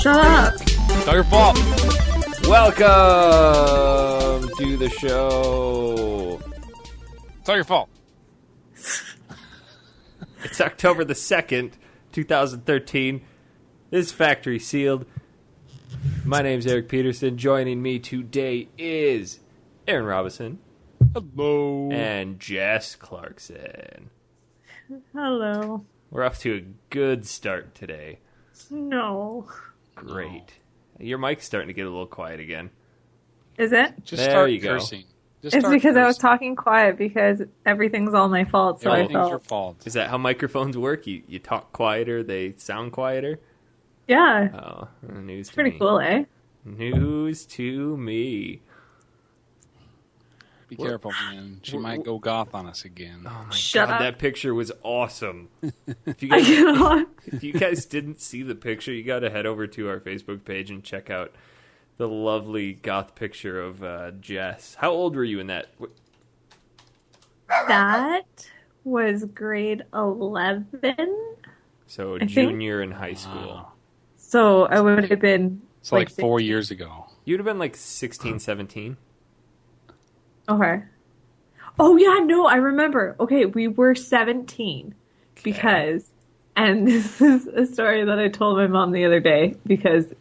Shut up. It's all your fault. Welcome to the show. It's all your fault. It's October the 2nd, 2013. This is Factory Sealed. My name's Eric Peterson. Joining me today is Aaron Robinson. Hello. And Jess Clarkson. Hello. We're off to a good start today. No. Great. Your mic's starting to get a little quiet again. Is it? Just There start you go. cursing. Just It's start because I was cursing. talking quiet because everything's all my fault, so I Everything's your felt. fault. Is that how microphones work? You talk quieter, they sound quieter? Yeah. Oh, news It's to pretty me. cool, eh? News to me. Be careful, man. She might go goth on us again. Oh my Shut god, up. that picture was awesome. If you I guys, cannot. if you guys didn't see the picture, you got to head over to our Facebook page and check out the lovely goth picture of Jess. How old were you in that? That was grade 11. So think- junior in high school. Wow. So I would have been. It's like 4 years ago. You'd have been like 16, 17. Okay. Oh, yeah, no, I remember. Okay, we were 17 because, and this is a story that I told my mom the other day because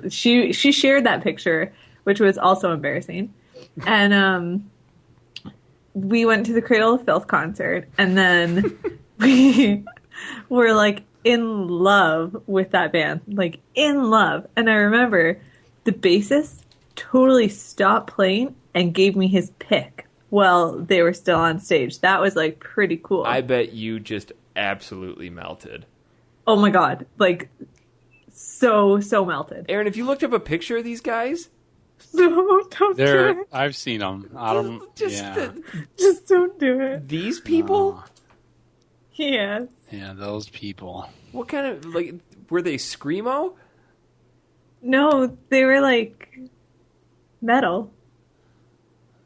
she shared that picture, which was also embarrassing. And we went to the Cradle of Filth concert, and then we were like in love with that band, like in love. And I remember the bassist totally stopped playing and gave me his pick while they were still on stage. That was like pretty cool. I bet you just absolutely melted. Oh my god, like so melted. Aaron, have you looked up a picture of these guys? No, don't do There, it. I've seen them. I don't. Yeah, Just don't do it. These people? Yes. yeah, those people. What kind of, like, were they screamo? No, they were like metal.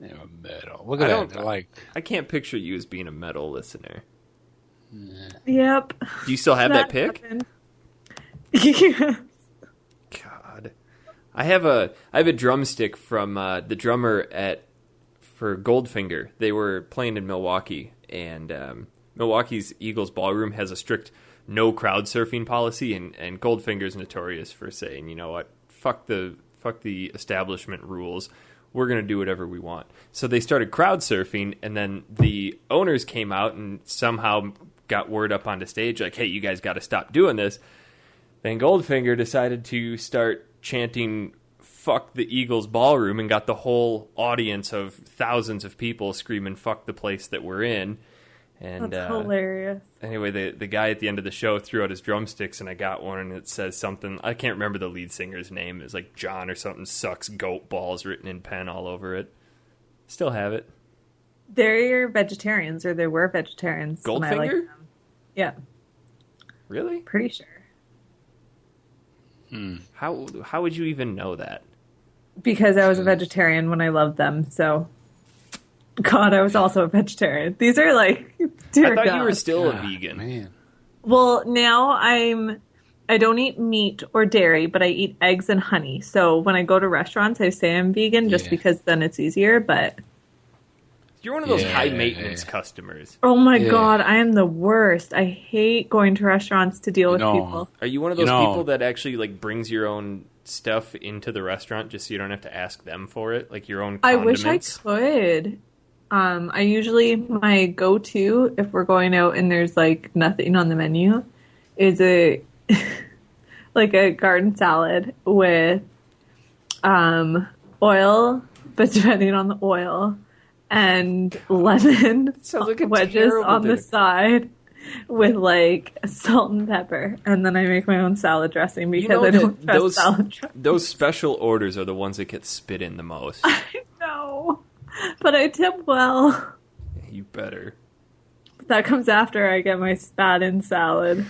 They were metal. Look at I that. don't- They're like, I can't picture you as being a metal listener. Yep. Do you still have that pick? happened. Yeah. God, I have a drumstick from the drummer for Goldfinger. They were playing in Milwaukee, and Milwaukee's Eagles ballroom has a strict no crowd surfing policy, and Goldfinger's notorious for saying, you know what, fuck the establishment rules. We're going to do whatever we want. So they started crowd surfing, and then the owners came out and somehow got word up onto stage like, hey, you guys got to stop doing this. Then Goldfinger decided to start chanting, fuck the Eagles ballroom, and got the whole audience of thousands of people screaming, fuck the place that we're in. And That's hilarious. anyway, the guy at the end of the show threw out his drumsticks, and I got one, and it says something. I can't remember the lead singer's name. It's like John or something. Sucks goat balls written in pen all over it. Still have it. They're vegetarians, or they were vegetarians. and I liked Goldfinger? them. Yeah, Really? pretty sure. How would you even know that? Because I was a vegetarian when I loved them, so... God, I was also a vegetarian. These are like... Dear I thought God. you were still a ah, vegan. man. Well, now I don't eat meat or dairy, but I eat eggs and honey. So when I go to restaurants, I say I'm vegan just Yeah. because then it's easier, but... You're one of those Yeah. high maintenance customers. Oh my Yeah. God, I am the worst. I hate going to restaurants to deal with know, people. Are you one of those You know- people that actually like brings your own stuff into the restaurant just so you don't have to ask them for it, like your own I condiments? wish I could. I usually, my go-to, if we're going out and there's like nothing on the menu, is a like a garden salad with oil, but depending on the oil, and lemon sounds like a wedges terrible on the dinner. side with like salt and pepper, and then I make my own salad dressing because know I don't that trust those- salad dressing. Those special orders are the ones that get spit in the most. I know, but I tip well. You better. That comes after I get my spat in salad.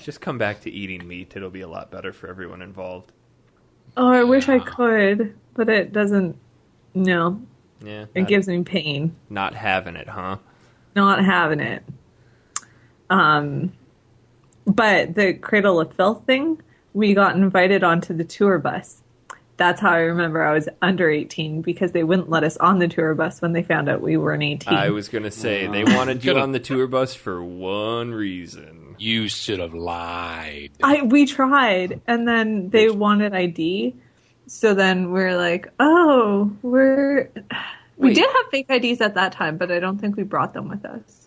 Just come back to eating meat. It'll be a lot better for everyone involved. Oh, I wish I could, but it doesn't. No, Yeah. it gives me pain Not having it, huh? not having it. But the Cradle of Filth thing, we got invited onto the tour bus. That's how I remember I was under 18 because they wouldn't let us on the tour bus when they found out we weren't 18. I was going to say, they wanted you on the tour bus for one reason. You should have lied. We tried, and then they wanted ID. So then we're like, oh, we did have fake IDs at that time, but I don't think we brought them with us.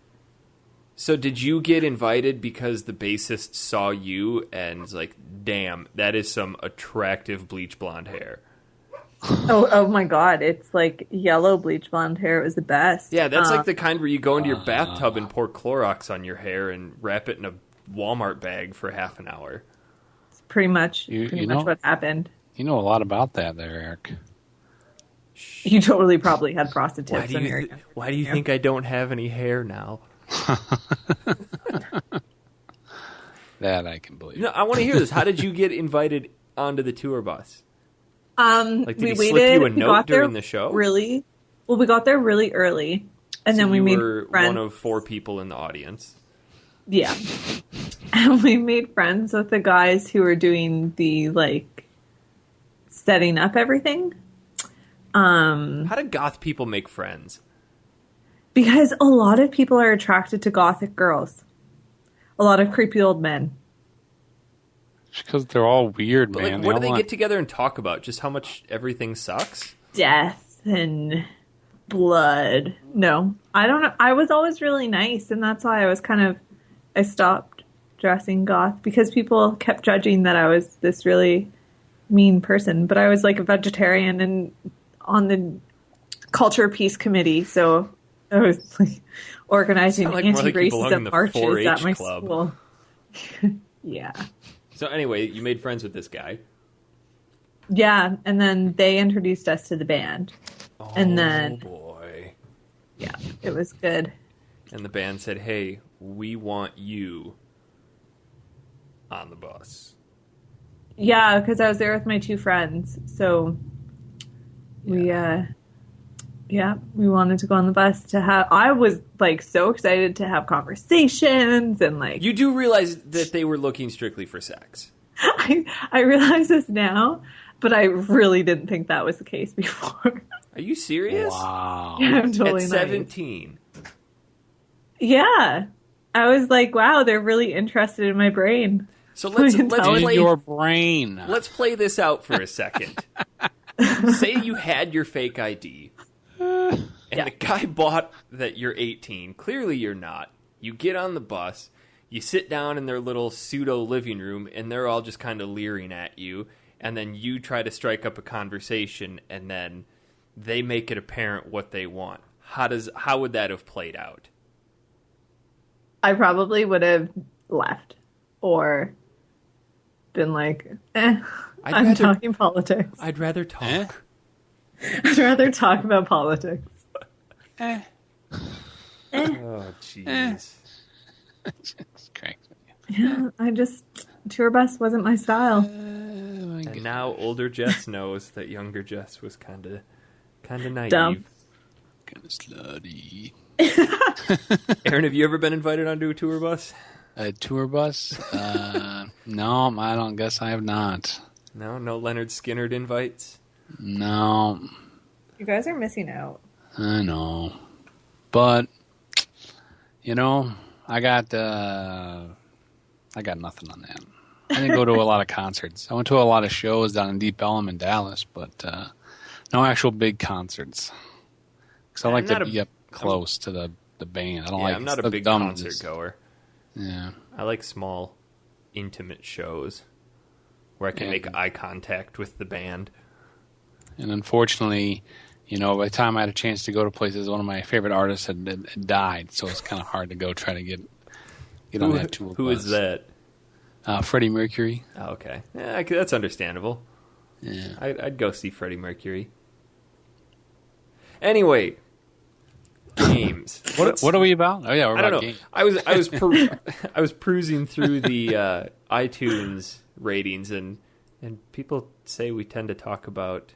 So did you get invited because the bassist saw you and was like, damn, that is some attractive bleach blonde hair? Oh my God. It's like yellow bleach blonde hair. It was the best. Yeah, that's like the kind where you go into your bathtub and pour Clorox on your hair and wrap it in a Walmart bag for half an hour. It's pretty much what happened. You know a lot about that there, Eric. You totally probably had prostitutes in your Why do you think I don't have any hair now? That I can believe. No, I want to hear this. How did you get invited onto the tour bus? Like, did he slip you a note during the show? We got there really early, and then we made friends. One of 4 people in the audience. Yeah, and we made friends with the guys who were doing the setting up everything. How do goth people make friends? Because a lot of people are attracted to gothic girls. A lot of creepy old men. Because they're all weird, But man. what do they get together and talk about? Just how much everything sucks? Death and blood. No, I don't know. I was always really nice, and that's why I stopped dressing goth, because people kept judging that I was this really mean person. But I was like a vegetarian and on the culture peace committee, so I was like organizing anti-racism marches at my school. Yeah. So anyway, you made friends with this guy. Yeah, and then they introduced us to the band. Oh, and then, boy. Yeah, it was good. And the band said, hey, we want you on the bus. Yeah, because I was there with my 2 friends. So we wanted to go on the bus to have. I was so excited to have conversations and You do realize that they were looking strictly for sex. I realize this now, but I really didn't think that was the case before. Are you serious? Wow. Yeah, I'm totally At 17. Yeah, I was like, wow, they're really interested in my brain. So let's play your brain. Let's play this out for a second. Say you had your fake ID. And the guy bought that you're 18. Clearly you're not. You get on the bus. You sit down in their little pseudo living room, and they're all just kind of leering at you. And then you try to strike up a conversation, and then they make it apparent what they want. How would that have played out? I probably would have left or been like, I'm talking politics. I'd rather talk. I'd rather talk about politics. Oh, jeez. Yeah, tour bus wasn't my style. And now older Jess knows that younger Jess was kind of naive. Dumb. Kind of slutty. Aaron, have you ever been invited onto a tour bus? A tour bus? No, I don't guess I have not. No Leonard Skinnerd invites? No. You guys are missing out. I know. But, I got nothing on that. I didn't go to a lot of concerts. I went to a lot of shows down in Deep Ellum in Dallas, but no actual big concerts. Because I like to be up close to the band. I'm not a big concert goer. Yeah. I like small, intimate shows where I can make eye contact with the band. And unfortunately, by the time I had a chance to go to places, one of my favorite artists had died, so it's kind of hard to go try to get on that tour bus. Who is that? Freddie Mercury. Oh, okay. Yeah, that's understandable. Yeah. I'd go see Freddie Mercury. Anyway, games. What are we about? Oh yeah, we're about games. I was perusing through the iTunes ratings, and people say we tend to talk about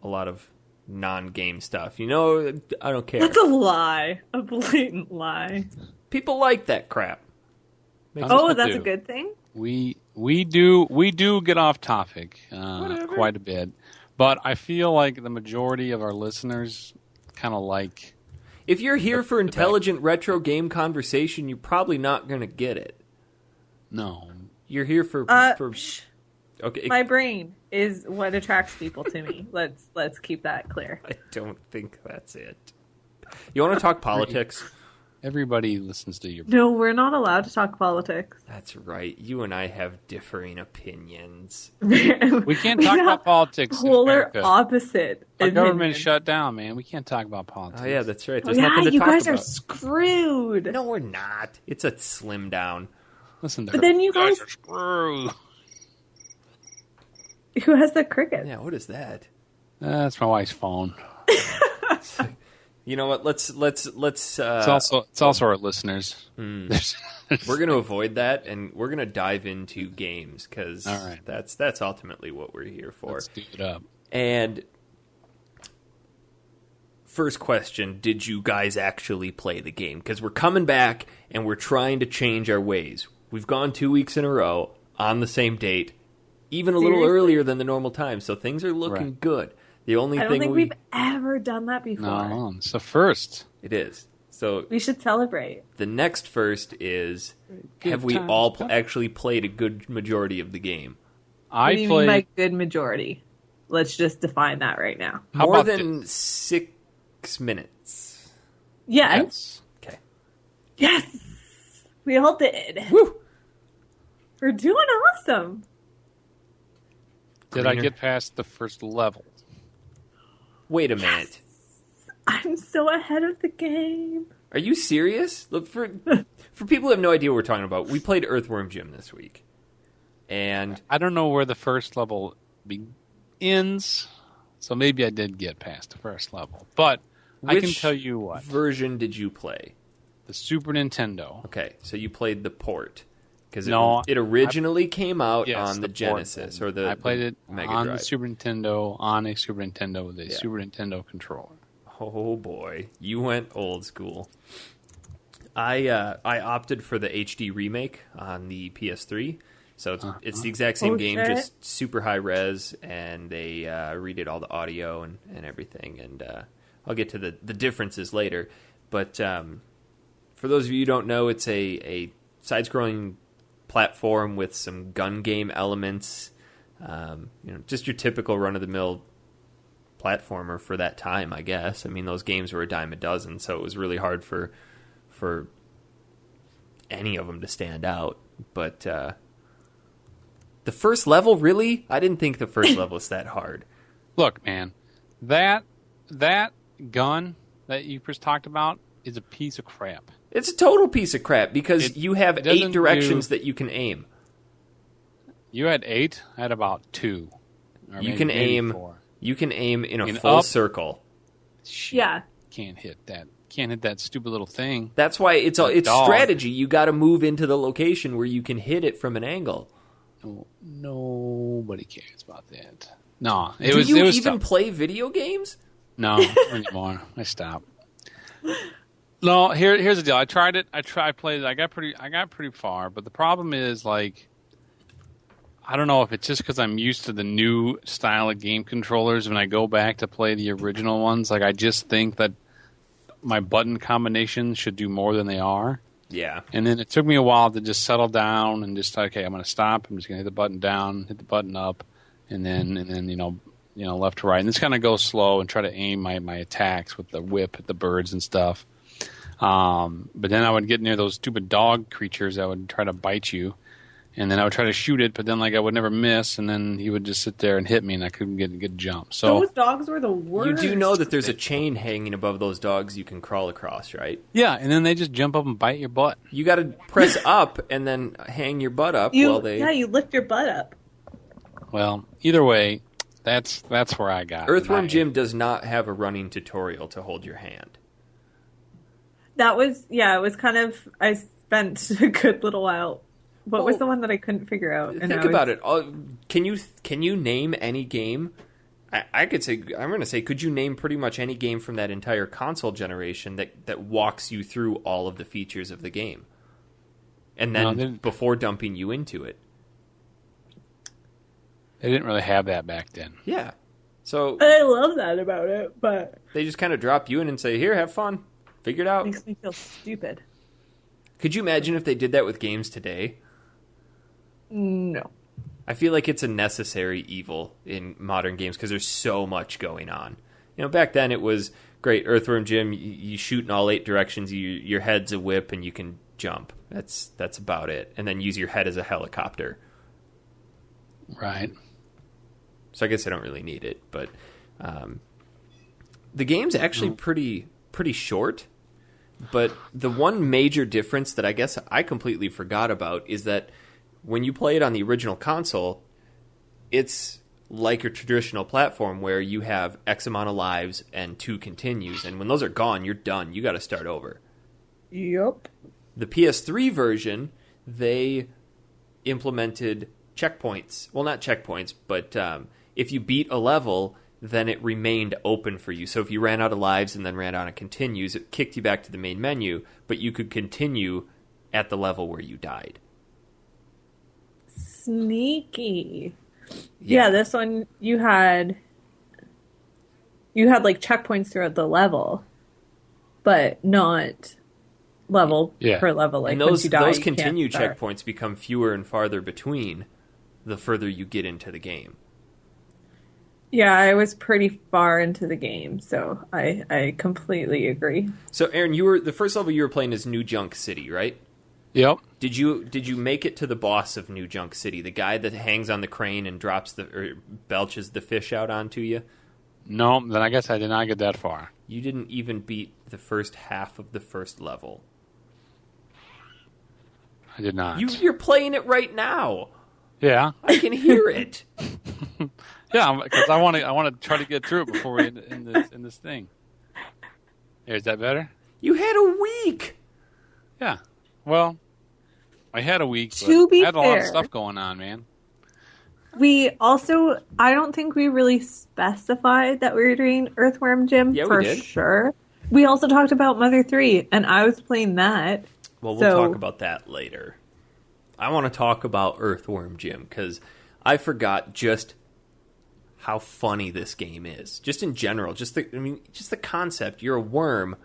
a lot of non-game stuff. I don't care. That's a lie. A blatant lie. People like that crap. Oh, that's a good thing. We do get off topic quite a bit, but I feel like the majority of our listeners kind of like. If you're here for intelligent retro game conversation, you're probably not going to get it. No, you're here for. Okay, my brain is what attracts people to me. Let's keep that clear. I don't think that's it. You want to talk politics? Everybody listens to your... No, we're not allowed to talk politics. That's right. You and I have differing opinions. We can't talk about politics polar opposite. Our government's shut down, man. We can't talk about politics. Oh, yeah, that's right. There's nothing to you talk guys about. are screwed. No, we're not. It's a slim down. Listen to but then you guys are screwed. Who has the crickets? Yeah, what is that? That's my wife's phone. You know what? Let's. It's also our listeners. We're going to avoid that, and we're going to dive into games because that's ultimately what we're here for. Let's do it up. And first question: did you guys actually play the game? Because we're coming back and we're trying to change our ways. We've gone 2 weeks in a row on the same date, even a little earlier than the normal time, so things are looking good. The only I don't think we've ever done that before. No, it's the first. It is. So we should celebrate. The next first is, have we all actually played a good majority of the game? What do you mean by good majority? Let's just define that right now. More than 6 minutes. Yes. Okay. Yes! We all did. Woo! We're doing awesome. Did I get past the first level? Wait a minute. I'm so ahead of the game. Are you serious? Look, for people who have no idea what we're talking about, we played Earthworm Jim this week. And I don't know where the first level begins, so maybe I did get past the first level. But I can tell you what. Which version did you play? The Super Nintendo. Okay, so you played the port. Because it originally came out on the Genesis or the I played it Mega on Drive. the Super Nintendo, on a Super Nintendo with a Super Nintendo controller. Oh boy, you went old school. I opted for the HD remake on the PS3, so it's the exact same game, just super high res, and they redid all the audio and everything. And I'll get to the differences later. But for those of you who don't know, it's a side-scrolling platform with some gun game elements, just your typical run-of-the-mill platformer for that time, I guess. I mean, those games were a dime a dozen, so it was really hard for any of them to stand out. But the first level, really? I didn't think the first level was that hard. Look, man, that gun that you just talked about is a piece of crap. It's a total piece of crap because you have 8 directions that you can aim. You had 8? I had about 2. You can aim. 4. You can aim in a full circle. Shit, yeah, can't hit that. Can't hit that stupid little thing. That's why it's strategy. You got to move into the location where you can hit it from an angle. Nobody cares about that. No, it was. Do you even play video games? No, not anymore. I stopped. No, here's the deal. I tried it. I played it. I got pretty far, but the problem is, like, I don't know if it's just because I'm used to the new style of game controllers. When I go back to play the original ones, like, I just think that my button combinations should do more than they are. Yeah. And then it took me a while to just settle down and just, okay, I'm going to stop. I'm just going to hit the button down, hit the button up, and then left to right. And just kind of go slow and try to aim my attacks with the whip at the birds and stuff. But then I would get near those stupid dog creatures that would try to bite you, and then I would try to shoot it, but then I would never miss, and then he would just sit there and hit me, and I couldn't get a good jump. So those dogs were the worst. You do know that there's a chain hanging above those dogs you can crawl across, right? Yeah, and then they just jump up and bite your butt. You got to press up and then hang your butt up while they. Yeah, you lift your butt up. Well, either way, that's where I got. Earthworm Jim does not have a running tutorial to hold your hand. That was, it was kind of, I spent a good little while. What was the one that I couldn't figure out? Think about it. Can you name any game? I'm going to say, could you name pretty much any game from that entire console generation that walks you through all of the features of the game? and then before dumping you into it. They didn't really have that back then. Yeah. So I love that about it, but they just kind of drop you in and say, here, have fun. Figure it out. Makes me feel stupid. Could you imagine if they did that with games today? No. I feel like it's a necessary evil in modern games because there's so much going on. You know, back then it was great. Earthworm Jim, you shoot in all 8 directions. Your head's a whip and you can jump. That's about it. And then use your head as a helicopter. Right. So I guess I don't really need it. But the game's actually pretty short. But the one major difference that I guess I completely forgot about is that when you play it on the original console, it's like a traditional platform where you have X amount of lives and 2 continues. And when those are gone, you're done. You got to start over. Yep. The PS3 version, they implemented checkpoints. Well, not checkpoints, but if you beat a level, then it remained open for you. So if you ran out of lives and then ran out of continues, it kicked you back to the main menu, but you could continue at the level where you died. Sneaky. Yeah, this one you had like checkpoints throughout the level, but not level per level. Like and once you die, those continue checkpoints become fewer and farther between the further you get into the game. Yeah, I was pretty far into the game, so I completely agree. So, Aaron, the first level you were playing is New Junk City, right? Yep. Did you make it to the boss of New Junk City, the guy that hangs on the crane and belches the fish out onto you? No, then I guess I did not get that far. You didn't even beat the first half of the first level. I did not. You're playing it right now. Yeah. I can hear it. Yeah, because I want to try to get through it before we end this thing. Is that better? You had a week. Yeah. Well, I had a week, but To be I had a lot of fair, stuff going on, man. We also, I don't think we really specified that we were doing Earthworm Jim for sure. We also talked about Mother 3, and I was playing that. Well, we'll talk about that later. I want to talk about Earthworm Jim, because I forgot just how funny this game is. Just in general, just the concept. You're a worm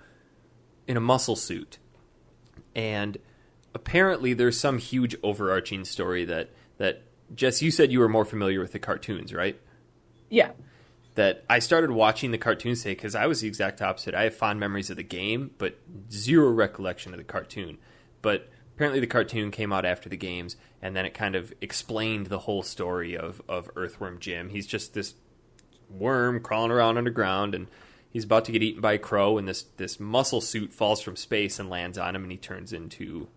in a muscle suit. And apparently there's some huge overarching story that Jess, you said you were more familiar with the cartoons, right? Yeah. That I started watching the cartoons today because I was the exact opposite. I have fond memories of the game, but zero recollection of the cartoon. But apparently the cartoon came out after the games, and then it kind of explained the whole story of Earthworm Jim. He's just this worm crawling around underground, and he's about to get eaten by a crow, and this muscle suit falls from space and lands on him, and he turns into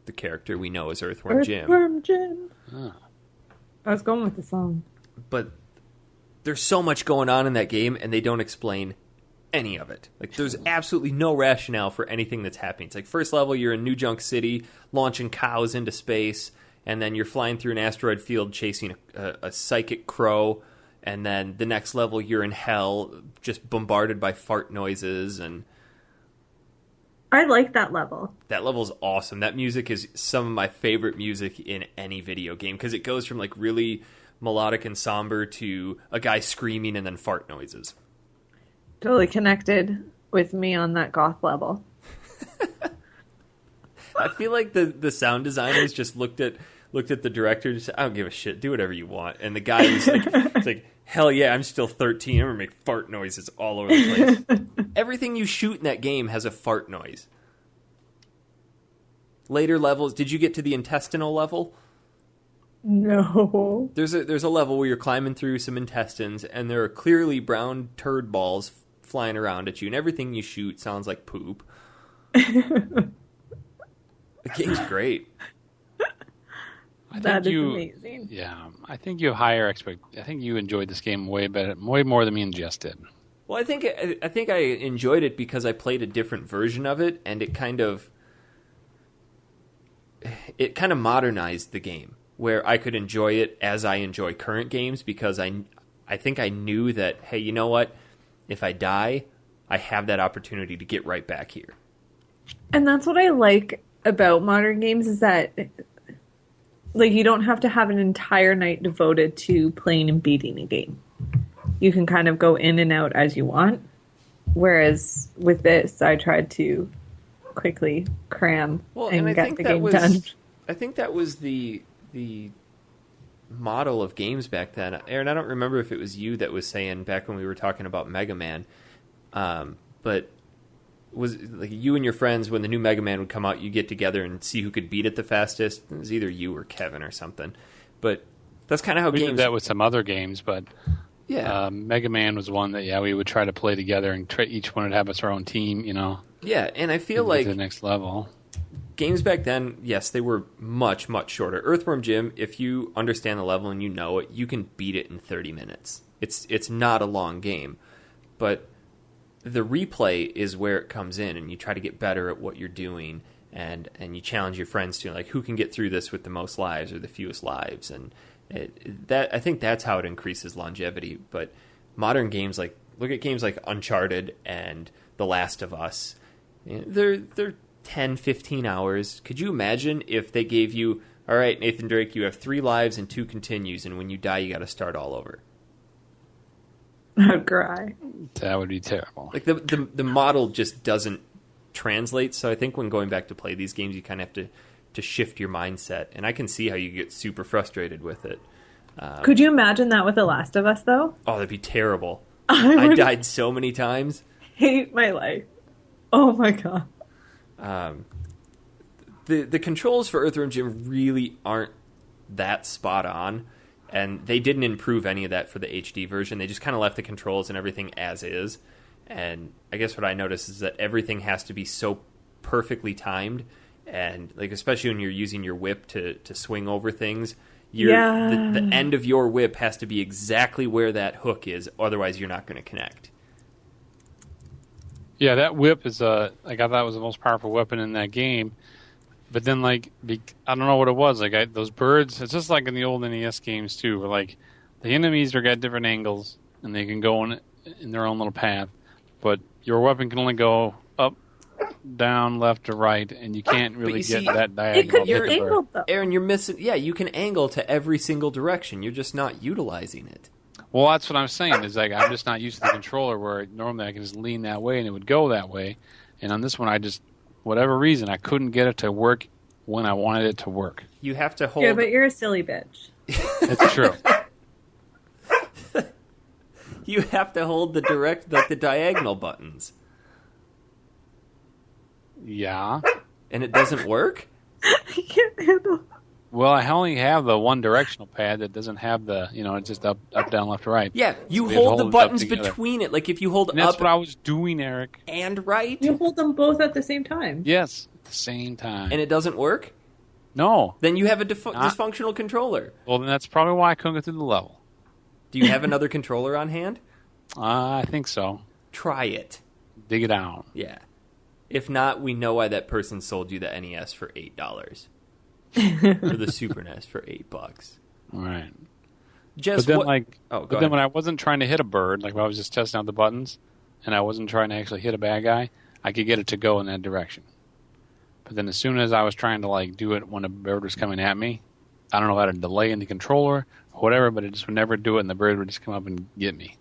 the character we know as Earthworm Jim. Earthworm Jim. Oh. I was going with the song. But there's so much going on in that game, and they don't explain any of it. Like, there's absolutely no rationale for anything that's happening. It's like, first level, you're in New Junk City, launching cows into space, and then you're flying through an asteroid field chasing a psychic crow, and then the next level, you're in hell, just bombarded by fart noises, and I like that level. that level's awesome. That music is some of my favorite music in any video game, because it goes from, like, really melodic and somber to a guy screaming and then fart noises. Totally connected with me on that goth level. I feel like the sound designers just looked at the director and said, I don't give a shit, do whatever you want. And the guy was like, it's like, hell yeah, I'm still 13. I'm going to make fart noises all over the place. Everything you shoot in that game has a fart noise. Later levels, did you get to the intestinal level? No. There's a level where you're climbing through some intestines, and there are clearly brown turd balls flying around at you, and everything you shoot sounds like poop. The game's great. That is amazing. Yeah, I think you have higher I think you enjoyed this game way more than me and Jess did. Well, I think I enjoyed it because I played a different version of it, and it kind of modernized the game, where I could enjoy it as I enjoy current games, because I think I knew that, hey, you know what? If I die, I have that opportunity to get right back here. And that's what I like about modern games is that like you don't have to have an entire night devoted to playing and beating a game. You can kind of go in and out as you want. Whereas with this, I tried to quickly cram and get the game done. I think that was the model of games back then. Aaron, I don't remember if it was you that was saying back when we were talking about Mega Man, but was like you and your friends, when the new Mega Man would come out, you get together and see who could beat it the fastest. It was either you or Kevin or something. But that's kind of how we games... did that with some other games, but yeah, Mega Man was one that we would try to play together, and each one would have its own team, Yeah, and I feel like the next level. Games back then, yes, they were much, much shorter. Earthworm Jim, if you understand the level and you know it, you can beat it in 30 minutes. It's not a long game, but the replay is where it comes in, and you try to get better at what you're doing, and you challenge your friends to, like, who can get through this with the most lives or the fewest lives, and I think that's how it increases longevity. But modern games, like, look at games like Uncharted and The Last of Us. They're 10, 15 hours. Could you imagine if they gave you, all right, Nathan Drake, you have 3 lives and 2 continues, and when you die, you got to start all over? I'd cry. That would be terrible. Like the model just doesn't translate. So I think when going back to play these games, you kind of have to shift your mindset. And I can see how you get super frustrated with it. Could you imagine that with The Last of Us, though? Oh, that'd be terrible. I died so many times. Hate my life. Oh my god. The controls for Earthworm Jim really aren't that spot on, and they didn't improve any of that for the HD version. They just kind of left the controls and everything as is. And I guess what I noticed is that everything has to be so perfectly timed, and like especially when you're using your whip to swing over things, the end of your whip has to be exactly where that hook is, otherwise you're not going to connect. Yeah, that whip is I thought that was the most powerful weapon in that game. But then, I don't know what it was. Those birds, it's just like in the old NES games, too, where, the enemies are got different angles, and they can go in their own little path. But your weapon can only go up, down, left, or right, and you can't really that diagonal. It could be angled, though. Aaron, you're missing... Yeah, you can angle to every single direction. You're just not utilizing it. Well, that's what I'm saying. Is I'm just not used to the controller where normally I can just lean that way and it would go that way. And on this one, whatever reason, I couldn't get it to work when I wanted it to work. You have to hold... Yeah, but you're a silly bitch. It's true. You have to hold the diagonal buttons. Yeah. And it doesn't work? I can't handle. Well, I only have the one directional pad that doesn't have the, it's just up, down, left, right. Yeah, you so hold the buttons between it. Like if you hold that's up... what I was doing, Eric. And right? You hold them both at the same time. Yes, at the same time. And it doesn't work? No. Then you have a dysfunctional controller. Well, then that's probably why I couldn't get through the level. Do you have another controller on hand? I think so. Try it. Dig it out. Yeah. If not, we know why that person sold you the NES for $8. Or the Super NES for $8. All right. Just but then, what... when I wasn't trying to hit a bird, when I was just testing out the buttons, and I wasn't trying to actually hit a bad guy, I could get it to go in that direction. But then as soon as I was trying to do it when a bird was coming at me, I don't know how to delay in the controller or whatever, but it just would never do it, and the bird would just come up and get me.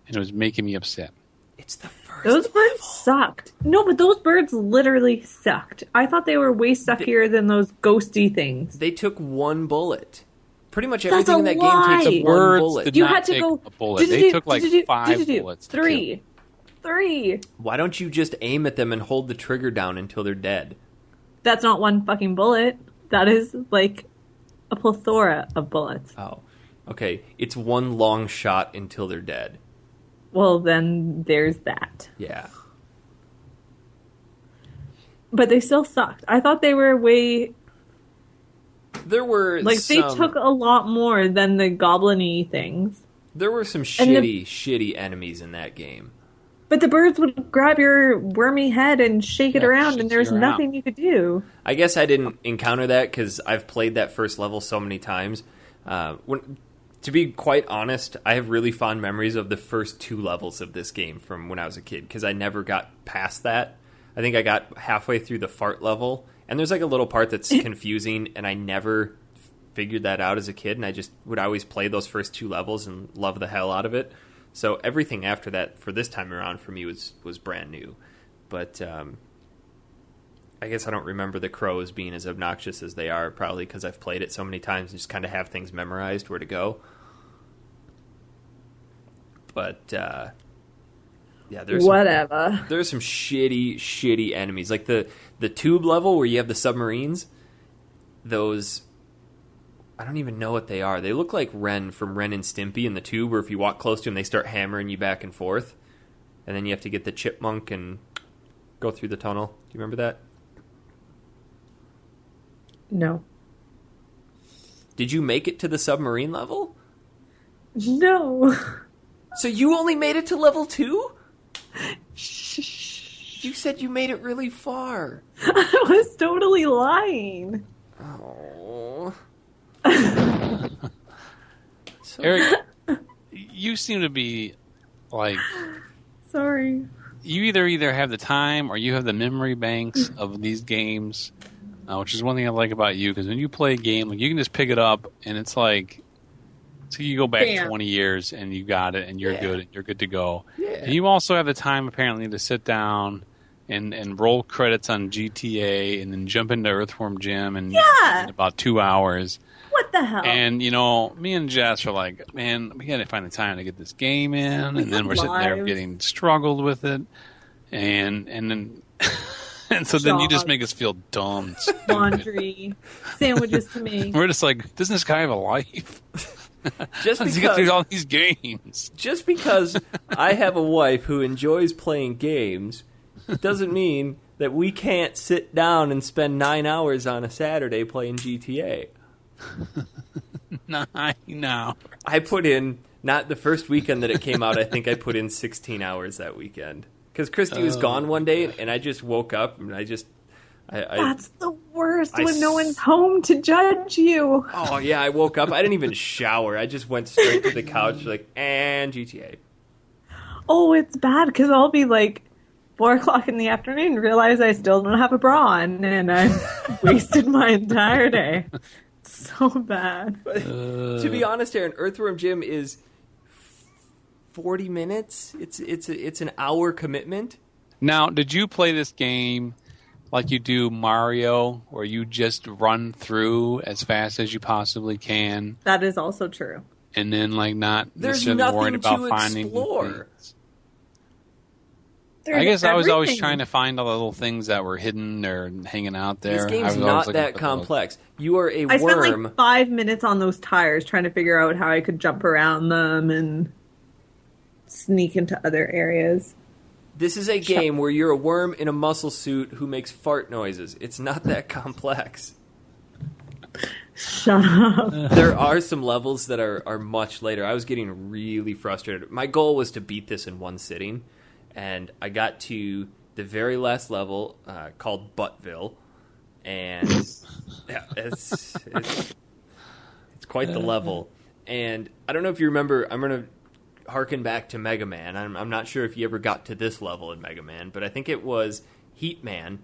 And it was making me upset. It's the first Those birds sucked. No, but those birds literally sucked. I thought they were way suckier than those ghosty things. They took one bullet. Pretty much everything in that game takes one bullet. Did not take a bullet. They took 5 bullets. Three. Why don't you just aim at them and hold the trigger down until they're dead? That's not one fucking bullet. That is a plethora of bullets. Oh, okay. It's one long shot until they're dead. Well, then there's that. Yeah. But they still sucked. I thought they were way... There were they took a lot more than the goblin-y things. There were some shitty enemies in that game. But the birds would grab your wormy head and shake it around, and there's nothing you could do. I guess I didn't encounter that because I've played that first level so many times. To be quite honest, I have really fond memories of the first 2 levels of this game from when I was a kid because I never got past that. I think I got halfway through the fart level, and there's like a little part that's confusing, and I never figured that out as a kid, and I just would always play those first 2 levels and love the hell out of it. So everything after that for this time around for me was brand new. But I guess I don't remember the crows being as obnoxious as they are, probably because I've played it so many times and just kind of have things memorized where to go. But yeah, there's some shitty enemies. Like the tube level where you have the submarines, those, I don't even know what they are. They look like Ren from Ren and Stimpy in the tube, where if you walk close to them, they start hammering you back and forth. And then you have to get the chipmunk and go through the tunnel. Do you remember that? No. Did you make it to the submarine level? No. So you only made it to level 2? You said you made it really far. I was totally lying. Oh. So... Eric, you seem to be like... Sorry. You either have the time or you have the memory banks of these games, which is one thing I like about you, because when you play a game, like, you can just pick it up and it's like... So you go back 20 years and you got it and you're good. You're good to go. Yeah. And you also have the time apparently to sit down and roll credits on GTA and then jump into Earthworm Jim in about 2 hours. What the hell? And, you know, me and Jess are like, man, we got to find the time to get this game in. And then we're sitting there getting struggled with it. And then... And so then you just make us feel dumb. Laundry. Sandwiches to me. We're just like, doesn't this guy have a life? Just because you get through all these games. Just because I have a wife who enjoys playing games doesn't mean that we can't sit down and spend 9 hours on a Saturday playing GTA. 9 hours. I put in, not the first weekend that it came out, I think I put in 16 hours that weekend. Because Christy was gone one day, and I just woke up, and that's the worst, when no one's home to judge you. Oh, yeah, I woke up. I didn't even shower. I just went straight to the couch, like, and GTA. Oh, it's bad, because I'll be like 4 o'clock in the afternoon and realize I still don't have a bra on, and I've wasted my entire day. It's so bad. To be honest, Aaron, Earthworm Jim is 40 minutes. It's an hour commitment. Now, did you play this game like you do Mario, where you just run through as fast as you possibly can? That is also true. And then, like, not There's necessarily worried nothing about to finding explore. I guess I was always trying to find all the little things that were hidden or hanging out there. This game's not that complex. You are a worm. I spent like 5 minutes on those tires trying to figure out how I could jump around them and sneak into other areas. This is a game where you're a worm in a muscle suit who makes fart noises. It's not that complex. Shut up. There are some levels that are much later. I was getting really frustrated. My goal was to beat this in one sitting, and I got to the very last level called Buttville, and yeah, it's quite the level. And I don't know if you remember, I'm going to harken back to Mega Man. I'm not sure if you ever got to this level in Mega Man, but I think it was Heat Man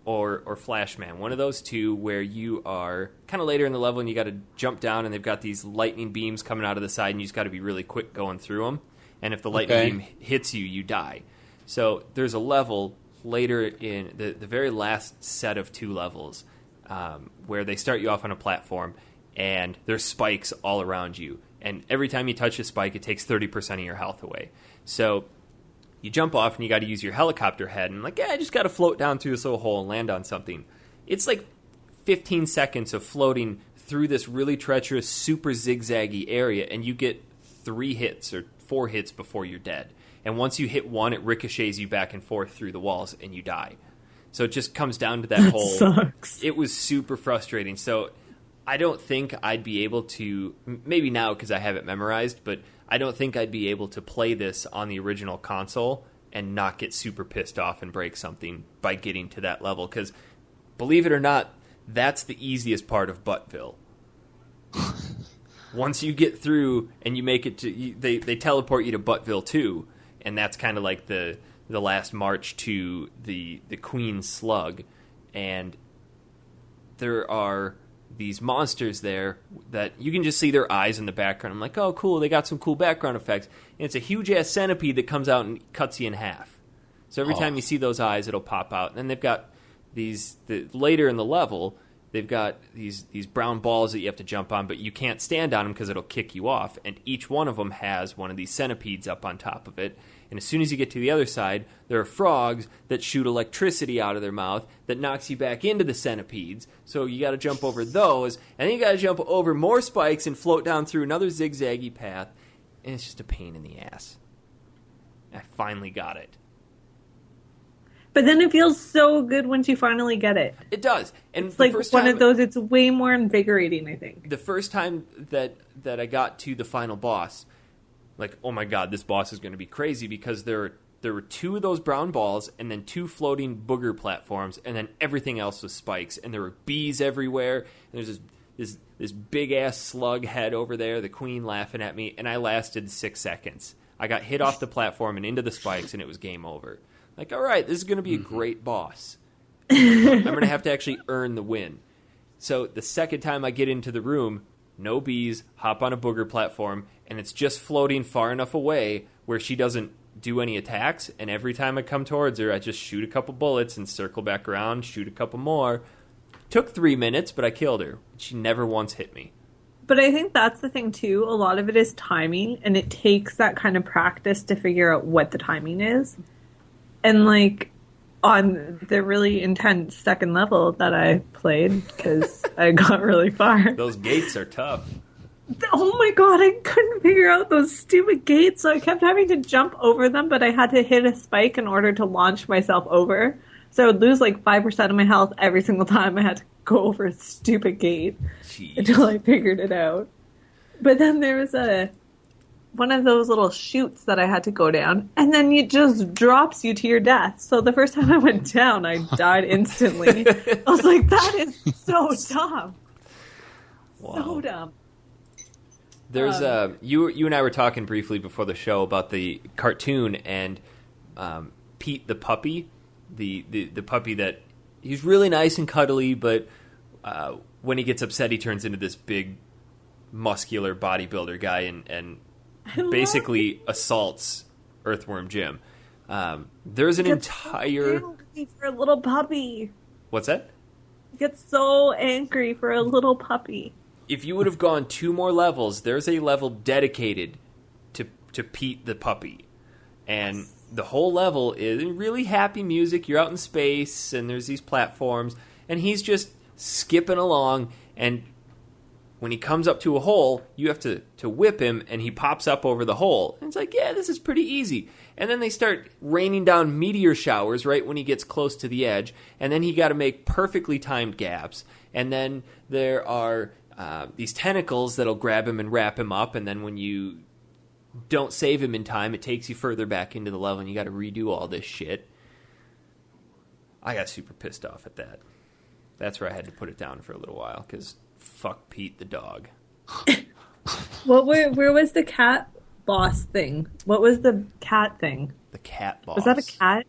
or Flash Man, one of those two, where you are kind of later in the level and you got to jump down and they've got these lightning beams coming out of the side and you just got to be really quick going through them. And if the lightning beam hits you, you die. So there's a level later in the very last set of 2 levels where they start you off on a platform and there's spikes all around you. And every time you touch a spike, it takes 30% of your health away. So you jump off and you got to use your helicopter head. And I'm like, I just got to float down through this little hole and land on something. It's like 15 seconds of floating through this really treacherous, super zigzaggy area. And you get 3 hits or 4 hits before you're dead. And once you hit one, it ricochets you back and forth through the walls and you die. So it just comes down to that hole. Sucks. It was super frustrating. So I don't think I'd be able to, maybe now because I have it memorized, but I don't think I'd be able to play this on the original console and not get super pissed off and break something by getting to that level. Because, believe it or not, that's the easiest part of Buttville. Once you get through and you make it to, they teleport you to Buttville 2, and that's kind of like the the last march to the queen slug, and there are these monsters there that you can just see their eyes in the background. I'm like, oh, cool, they got some cool background effects. And it's a huge-ass centipede that comes out and cuts you in half. So every time you see those eyes, it'll pop out. And then they've got later in the level, they've got these brown balls that you have to jump on, but you can't stand on them because it'll kick you off. And each one of them has one of these centipedes up on top of it. And as soon as you get to the other side, there are frogs that shoot electricity out of their mouth that knocks you back into the centipedes. So you got to jump over those, and then you got to jump over more spikes and float down through another zigzaggy path. And it's just a pain in the ass. I finally got it. But then it feels so good once you finally get it. It does. And it's like one of those, it's way more invigorating, I think. The first time that I got to the final boss, like, oh my god, this boss is going to be crazy, because there were 2 of those brown balls and then 2 floating booger platforms, and then everything else was spikes, and there were bees everywhere, and there's this big-ass slug head over there, the queen laughing at me, and I lasted 6 seconds. I got hit off the platform and into the spikes, and it was game over. Like, all right, this is going to be a great boss. I'm going to have to actually earn the win. So the second time I get into the room, no bees, hop on a booger platform, and it's just floating far enough away where she doesn't do any attacks, and every time I come towards her, I just shoot a couple bullets and circle back around, shoot a couple more. Took 3 minutes, but I killed her. She never once hit me. But I think that's the thing, too. A lot of it is timing, and it takes that kind of practice to figure out what the timing is. And, like, on the really intense second level that I played, because I got really far. Those gates are tough. Oh my god, I couldn't figure out those stupid gates, so I kept having to jump over them, but I had to hit a spike in order to launch myself over. So I would lose like 5% of my health every single time I had to go over a stupid gate. Jeez. Until I figured it out. But then there was one of those little chutes that I had to go down, and then it just drops you to your death. So the first time I went down, I died instantly. I was like, that is so dumb. Wow. So dumb. There's you and I were talking briefly before the show about the cartoon, and Pete the puppy, the puppy that he's really nice and cuddly, but when he gets upset, he turns into this big, muscular bodybuilder guy and basically assaults Earthworm Jim. There's an entire angry for a little puppy. What's that? He gets so angry for a little puppy. If you would have gone 2 more levels, there's a level dedicated to Pete the puppy. And the whole level is really happy music. You're out in space, and there's these platforms, and he's just skipping along, and when he comes up to a hole, you have to whip him, and he pops up over the hole. And it's like, yeah, this is pretty easy. And then they start raining down meteor showers right when he gets close to the edge, and then he got to make perfectly timed gaps. And then there are these tentacles that'll grab him and wrap him up, and then when you don't save him in time, it takes you further back into the level, and you got to redo all this shit. I got super pissed off at that. That's where I had to put it down for a little while, because fuck Pete the dog. Where was the cat boss thing? What was the cat thing? The cat boss. Was that a cat?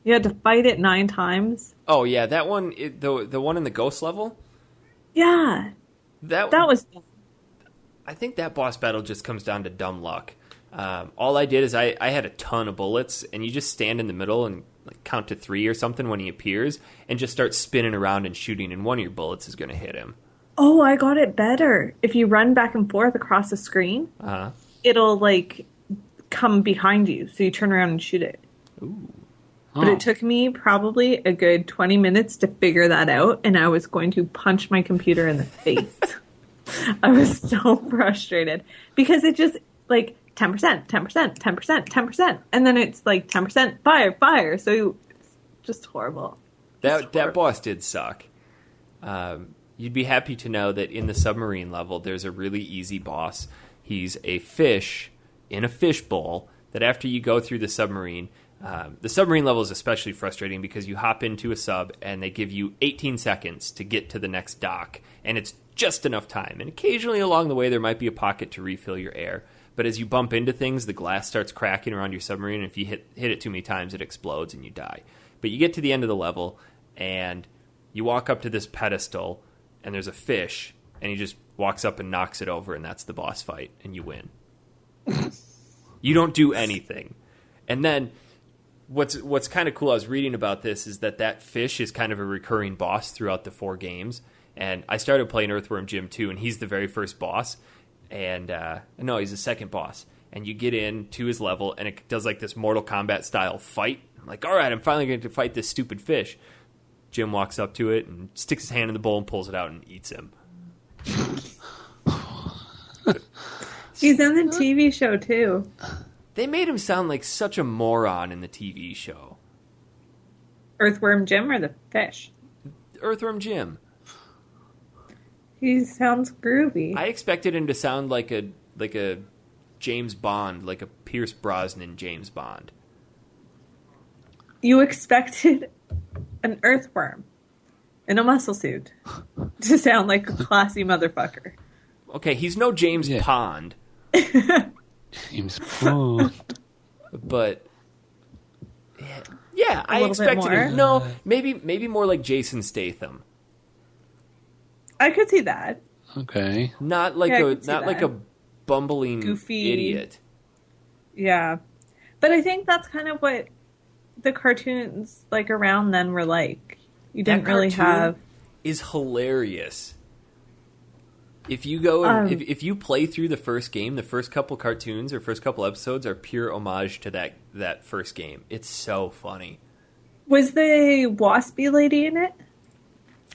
You had to fight it 9 times? Oh, yeah, that one, the one in the ghost level? Yeah. That was dumb. I think that boss battle just comes down to dumb luck. All I did is I had a ton of bullets, and you just stand in the middle and like count to 3 or something when he appears, and just start spinning around and shooting, and one of your bullets is going to hit him. Oh, I got it better. If you run back and forth across the screen, it'll like come behind you, so you turn around and shoot it. Ooh. But it took me probably a good 20 minutes to figure that out, and I was going to punch my computer in the face. I was so frustrated because it just like 10%, 10%, 10%, 10%, and then it's like 10% fire. So it's just horrible. That boss did suck. You'd be happy to know that in the submarine level, there's a really easy boss. He's a fish in a fishbowl that after you go through the submarine level is especially frustrating because you hop into a sub and they give you 18 seconds to get to the next dock, and it's just enough time. And occasionally along the way, there might be a pocket to refill your air. but as you bump into things, the glass starts cracking around your submarine, and if you hit it too many times, it explodes and you die. But you get to the end of the level, and you walk up to this pedestal, and there's a fish, and he just walks up and knocks it over, and that's the boss fight, and you win. You don't do anything. And then what's kind of cool, I was reading about this, is that fish is kind of a recurring boss throughout the 4 games. And I started playing Earthworm Jim 2, and he's the very first boss. And no, he's the second boss. And you get into his level, and it does like this Mortal Kombat style fight. I'm like, all right, I'm finally going to fight this stupid fish. Jim walks up to it and sticks his hand in the bowl and pulls it out and eats him. He's in the TV show, too. They made him sound like such a moron in the TV show. Earthworm Jim or the fish? Earthworm Jim. He sounds groovy. I expected him to sound like a James Bond, like a Pierce Brosnan James Bond. You expected an earthworm in a muscle suit to sound like a classy motherfucker. Okay, he's no James Pond. James Pond. But yeah, I expected him. No, maybe more like Jason Statham. I could see that. Okay. Not like a bumbling goofy idiot. Yeah. But I think that's kind of what the cartoons like around then were like. You didn't really have is hilarious. If you go and if you play through the first game, the first couple cartoons or first couple episodes are pure homage to that first game. It's so funny. Was the waspy lady in it?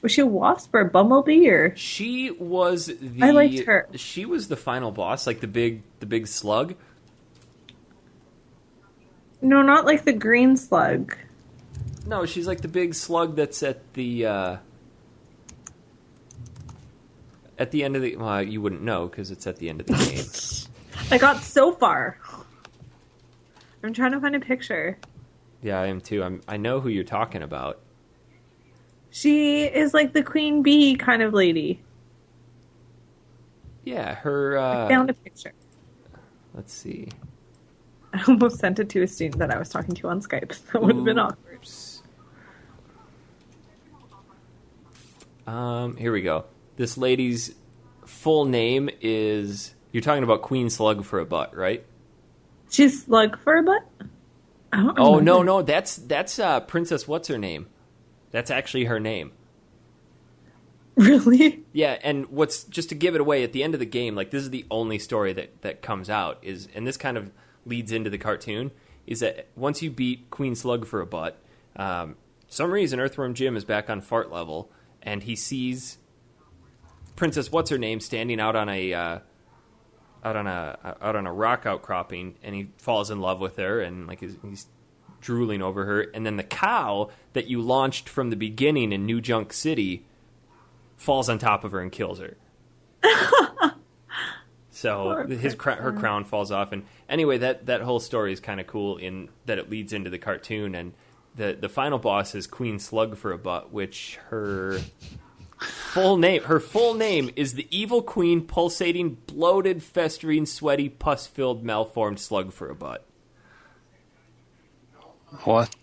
Was she a wasp or a bumblebee? Or she was I liked her. She was the final boss, like the big slug. No, not like the green slug. No, she's like the big slug that's at the end of the. Well, you wouldn't know because it's at the end of the game. I got so far. I'm trying to find a picture. Yeah, I am too. I know who you're talking about. She is like the queen bee kind of lady. Yeah, her... I found a picture. Let's see. I almost sent it to a student that I was talking to on Skype. That would have been awkward. Here we go. This lady's full name is... You're talking about Queen Slug for a Butt, right? She's Slug for a Butt? I don't remember. Oh, no. That's Princess What's-Her-Name. That's actually her name. Really? Yeah, and just to give it away, at the end of the game, like, this is the only story that comes out, and this kind of leads into the cartoon, is that once you beat Queen Slug for a Butt, some reason Earthworm Jim is back on fart level, and he sees Princess What's-Her-Name standing out on a rock outcropping, and he falls in love with her, and like he's drooling over her, and then the cow that you launched from the beginning in New Junk City falls on top of her and kills her. So her crown falls off, and anyway, that whole story is kind of cool in that it leads into the cartoon, and the final boss is Queen Slug for a Butt, which her full name is the evil queen, pulsating, bloated, festering, sweaty, pus-filled, malformed slug for a butt. What?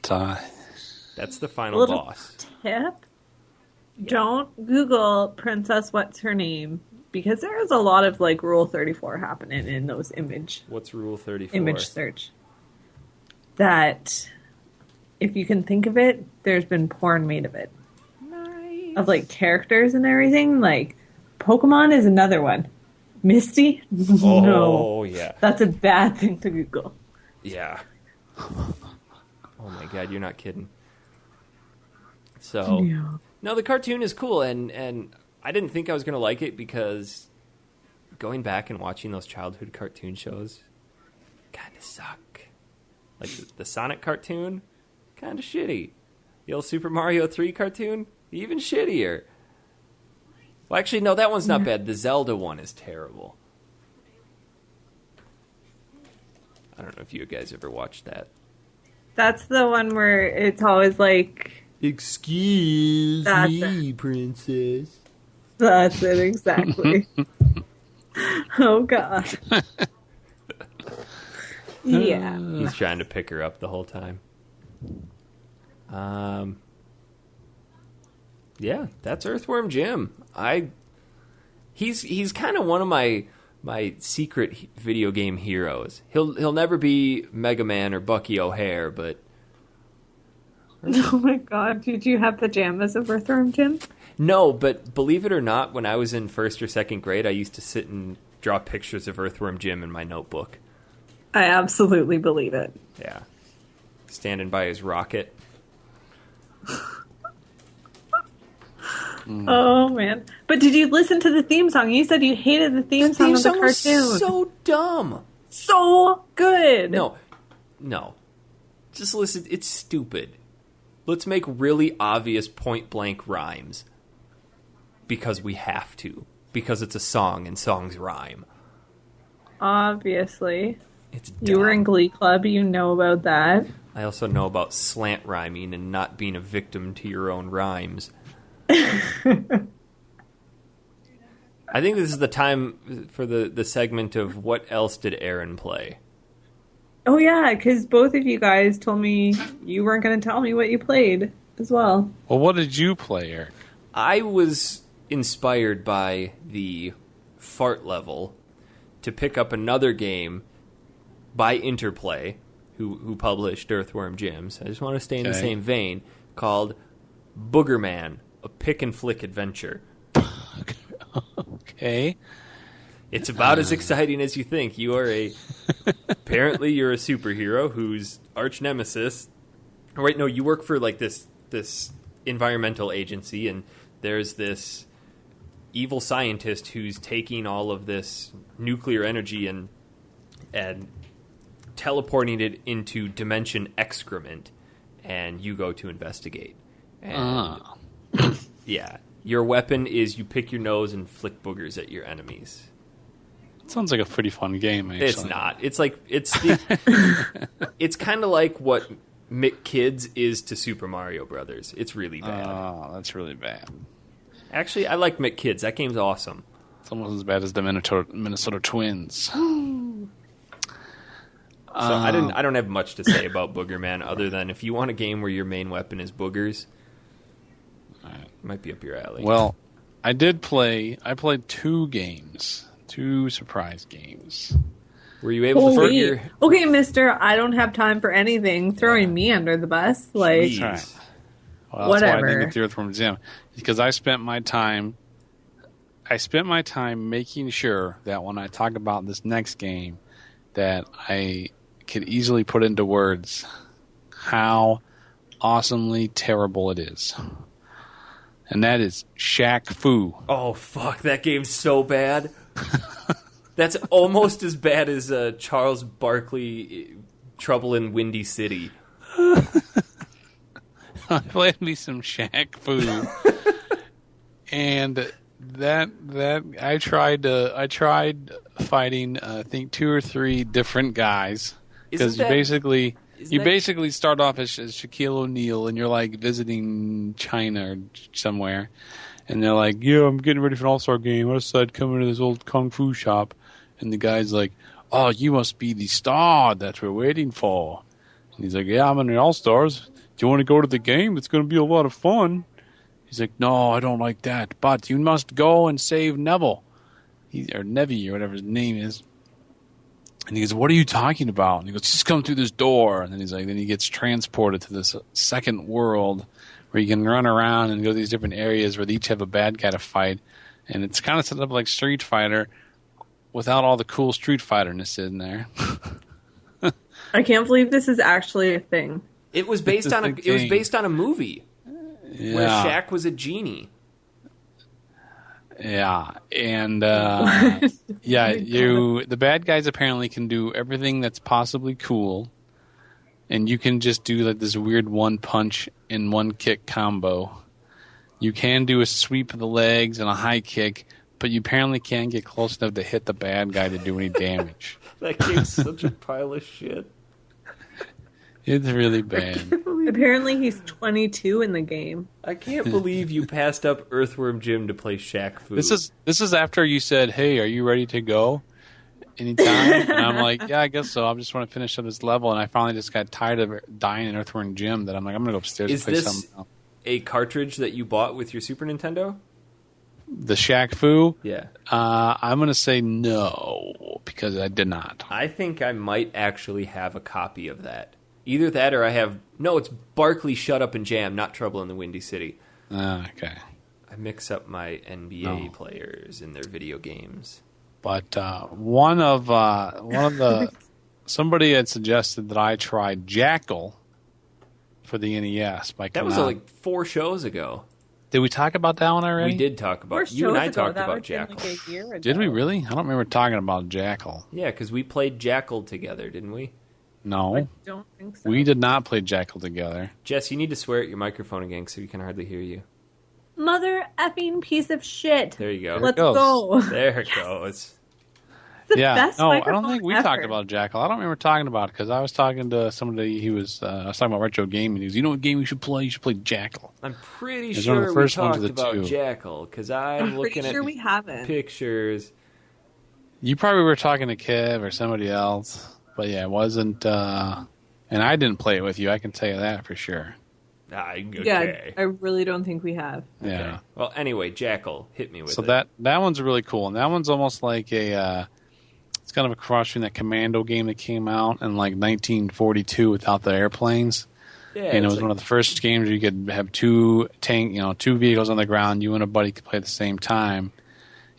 That's the final boss. Tip: don't Google Princess What's Her Name, because there is a lot of like Rule 34 happening in those image. What's Rule 34? Image search. That if you can think of it, there's been porn made of it. Nice. Of like characters and everything. Like Pokemon is another one. Misty? Oh, no. Yeah. That's a bad thing to Google. Yeah. Oh my god, you're not kidding. So, yeah. No, the cartoon is cool, and I didn't think I was going to like it because going back and watching those childhood cartoon shows kind of suck. Like the Sonic cartoon, kind of shitty. The old Super Mario 3 cartoon, even shittier. Well, actually, no, that one's not bad. The Zelda one is terrible. I don't know if you guys ever watched that. That's the one where it's always like... Excuse me, princess. That's it, exactly. Oh, God. Yeah. He's trying to pick her up the whole time. Yeah, that's Earthworm Jim. He's kind of one of my secret video game heroes. He'll never be Mega Man or Bucky O'Hare, but Oh my god, did you have pajamas of Earthworm Jim? no. But believe it or not, when I was in first or second grade, I used to sit and draw pictures of Earthworm Jim in my notebook. I absolutely believe it. Yeah, standing by his rocket. Oh man! But did you listen to the theme song? You said you hated the theme song of the cartoon. Was so dumb. So good. No. Just listen. It's stupid. Let's make really obvious point blank rhymes because we have to. Because it's a song and songs rhyme. Obviously. It's dumb. You were in Glee Club. You know about that. I also know about slant rhyming and not being a victim to your own rhymes. I think this is the time for the segment of what else did Aaron play? Oh yeah, because both of you guys told me you weren't going to tell me what you played as well. Well, what did you play, Eric? I was inspired by the fart level to pick up another game by Interplay, who published Earthworm Jim. So I just want to stay in the same vein, called Boogerman, a pick and flick adventure. Okay. It's about as exciting as you think. You are apparently you're a superhero whose arch nemesis. Oh, wait, no, you work for like this environmental agency, and there's this evil scientist who's taking all of this nuclear energy and teleporting it into dimension excrement, and you go to investigate. And yeah, your weapon is you pick your nose and flick boogers at your enemies. Sounds like a pretty fun game, actually. It's not. It's like it's kind of like what McKids is to Super Mario Brothers. It's really bad. Oh, that's really bad. Actually, I like McKids. That game's awesome. It's almost as bad as the Minnesota Twins. So I don't have much to say about Boogerman other than if you want a game where your main weapon is boogers, it might be up your alley. Well, I played 2 games. 2 surprise games. Were you able to figure? Okay, mister, I don't have time for anything. Throwing me under the bus. Like, right. Well, whatever. That's why I think it's the Earthworm Jim. Because I spent my time making sure that when I talk about this next game, that I could easily put into words how awesomely terrible it is. And that is Shaq Fu. Oh, fuck. That game's so bad. That's almost as bad as Charles Barkley Trouble in Windy City. I played me some Shaq Fu. And that I tried fighting I think 2 or 3 different guys, because you basically start off as Shaquille O'Neal and you're like visiting China or somewhere, and they're like, yeah, I'm getting ready for an all-star game. I decided to come into this old kung fu shop, and the guy's like, oh, you must be the star that we're waiting for. And he's like, yeah, I'm in the all-stars. Do you want to go to the game? It's going to be a lot of fun. He's like, no, I don't like that. But you must go and save Neville. Or Nevy, or whatever his name is. And he goes, what are you talking about? And he goes, just come through this door. And then he's like, then he gets transported to this second world where you can run around and go to these different areas where they each have a bad guy to fight. And it's kind of set up like Street Fighter without all the cool Street Fighter-ness in there. I can't believe this is actually a thing. It was based on a movie where Shaq was a genie. Yeah, and the bad guys apparently can do everything that's possibly cool, and you can just do like this weird 1-punch and 1-kick combo. You can do a sweep of the legs and a high kick, but you apparently can't get close enough to hit the bad guy to do any damage. That game's such a pile of shit. It's really bad. Apparently he's 22 in the game. I can't believe you passed up Earthworm Jim to play Shaq Fu. This is after you said, hey, are you ready to go? anytime? And I'm like, yeah, I guess so. I just want to finish up this level, and I finally just got tired of dying in Earthworm Jim that I'm like, I'm going to go upstairs and play something else. Is this a cartridge that you bought with your Super Nintendo? The Shaq Fu? Yeah. I'm going to say no, because I did not. I think I might actually have a copy of that. Either that or I have... No, it's Barkley Shut Up and Jam, not Trouble in the Windy City. Okay. I mix up my NBA players in their video games. But one of the... Somebody had suggested that I try Jackal for the NES. That was like 4 shows ago. Did we talk about that one already? We did talk about. You and I talked about Jackal. Did we really? I don't remember talking about Jackal. Yeah, because we played Jackal together, didn't we? No, I don't think so. We did not play Jackal together. Jess, you need to swear at your microphone again, so we can hardly hear you. Mother effing piece of shit. There you go. Let's go. There it goes. Best no, I don't think we ever. talked about Jackal. I don't remember talking about it because I was talking to somebody. I was talking about retro gaming. He was, you know what game you should play? You should play Jackal. I'm pretty sure we talked about Jackal because I'm looking at we haven't. pictures. You probably were talking to Kev or somebody else, but yeah, it wasn't. And I didn't play it with you. I can tell you that for sure. Okay. Yeah, I really don't think we have. Yeah. Okay. Well, anyway, Jackal, hit me with it. So that one's really cool, and that one's almost like a. It's kind of a cross between that Commando game that came out in like 1942 without the airplanes. Yeah, and it was one of the first games where you could have two vehicles on the ground. You and a buddy could play at the same time,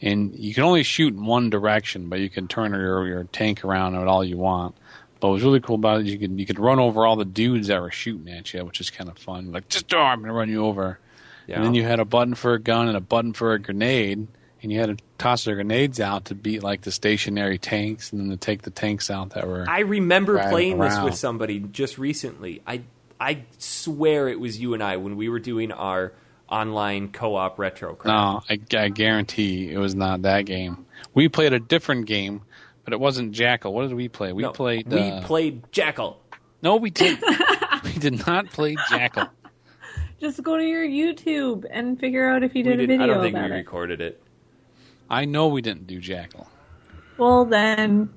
and you can only shoot in one direction, but you can turn your tank around at all you want. But what was really cool about it, you could run over all the dudes that were shooting at you, which is kind of fun. Like, I'm going to run you over. Yeah. And then you had a button for a gun and a button for a grenade. And you had to toss the grenades out to beat like the stationary tanks, and then to take the tanks out that were. I remember playing this with somebody just recently. I swear it was you and I when we were doing our online co-op retro crap. No, I guarantee it was not that game. We played a different game, but it wasn't Jackal. What did we play? We played Jackal. No, we didn't. We did not play Jackal. Just go to your YouTube and figure out if you did a video about it. I don't think we recorded it. I know we didn't do Jackal. Well, then,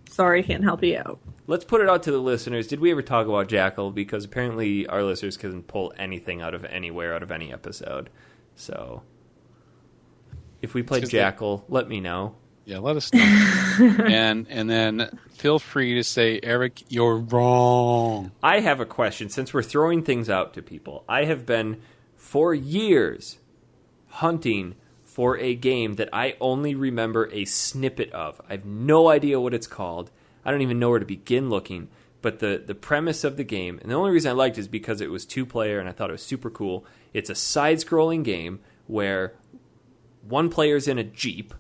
sorry, can't help you out. Let's put it out to the listeners. Did we ever talk about Jackal? Because apparently our listeners can pull anything out of anywhere, out of any episode. So, if we played Jackal, let me know. Yeah, let us know. and then feel free to say, Eric, you're wrong. I have a question. Since we're throwing things out to people, I have been, for years, hunting for a game that I only remember a snippet of. I have no idea what it's called. I don't even know where to begin looking. But the premise of the game, and the only reason I liked it is because it was 2-player and I thought it was super cool. It's a side-scrolling game where one player's in a Jeep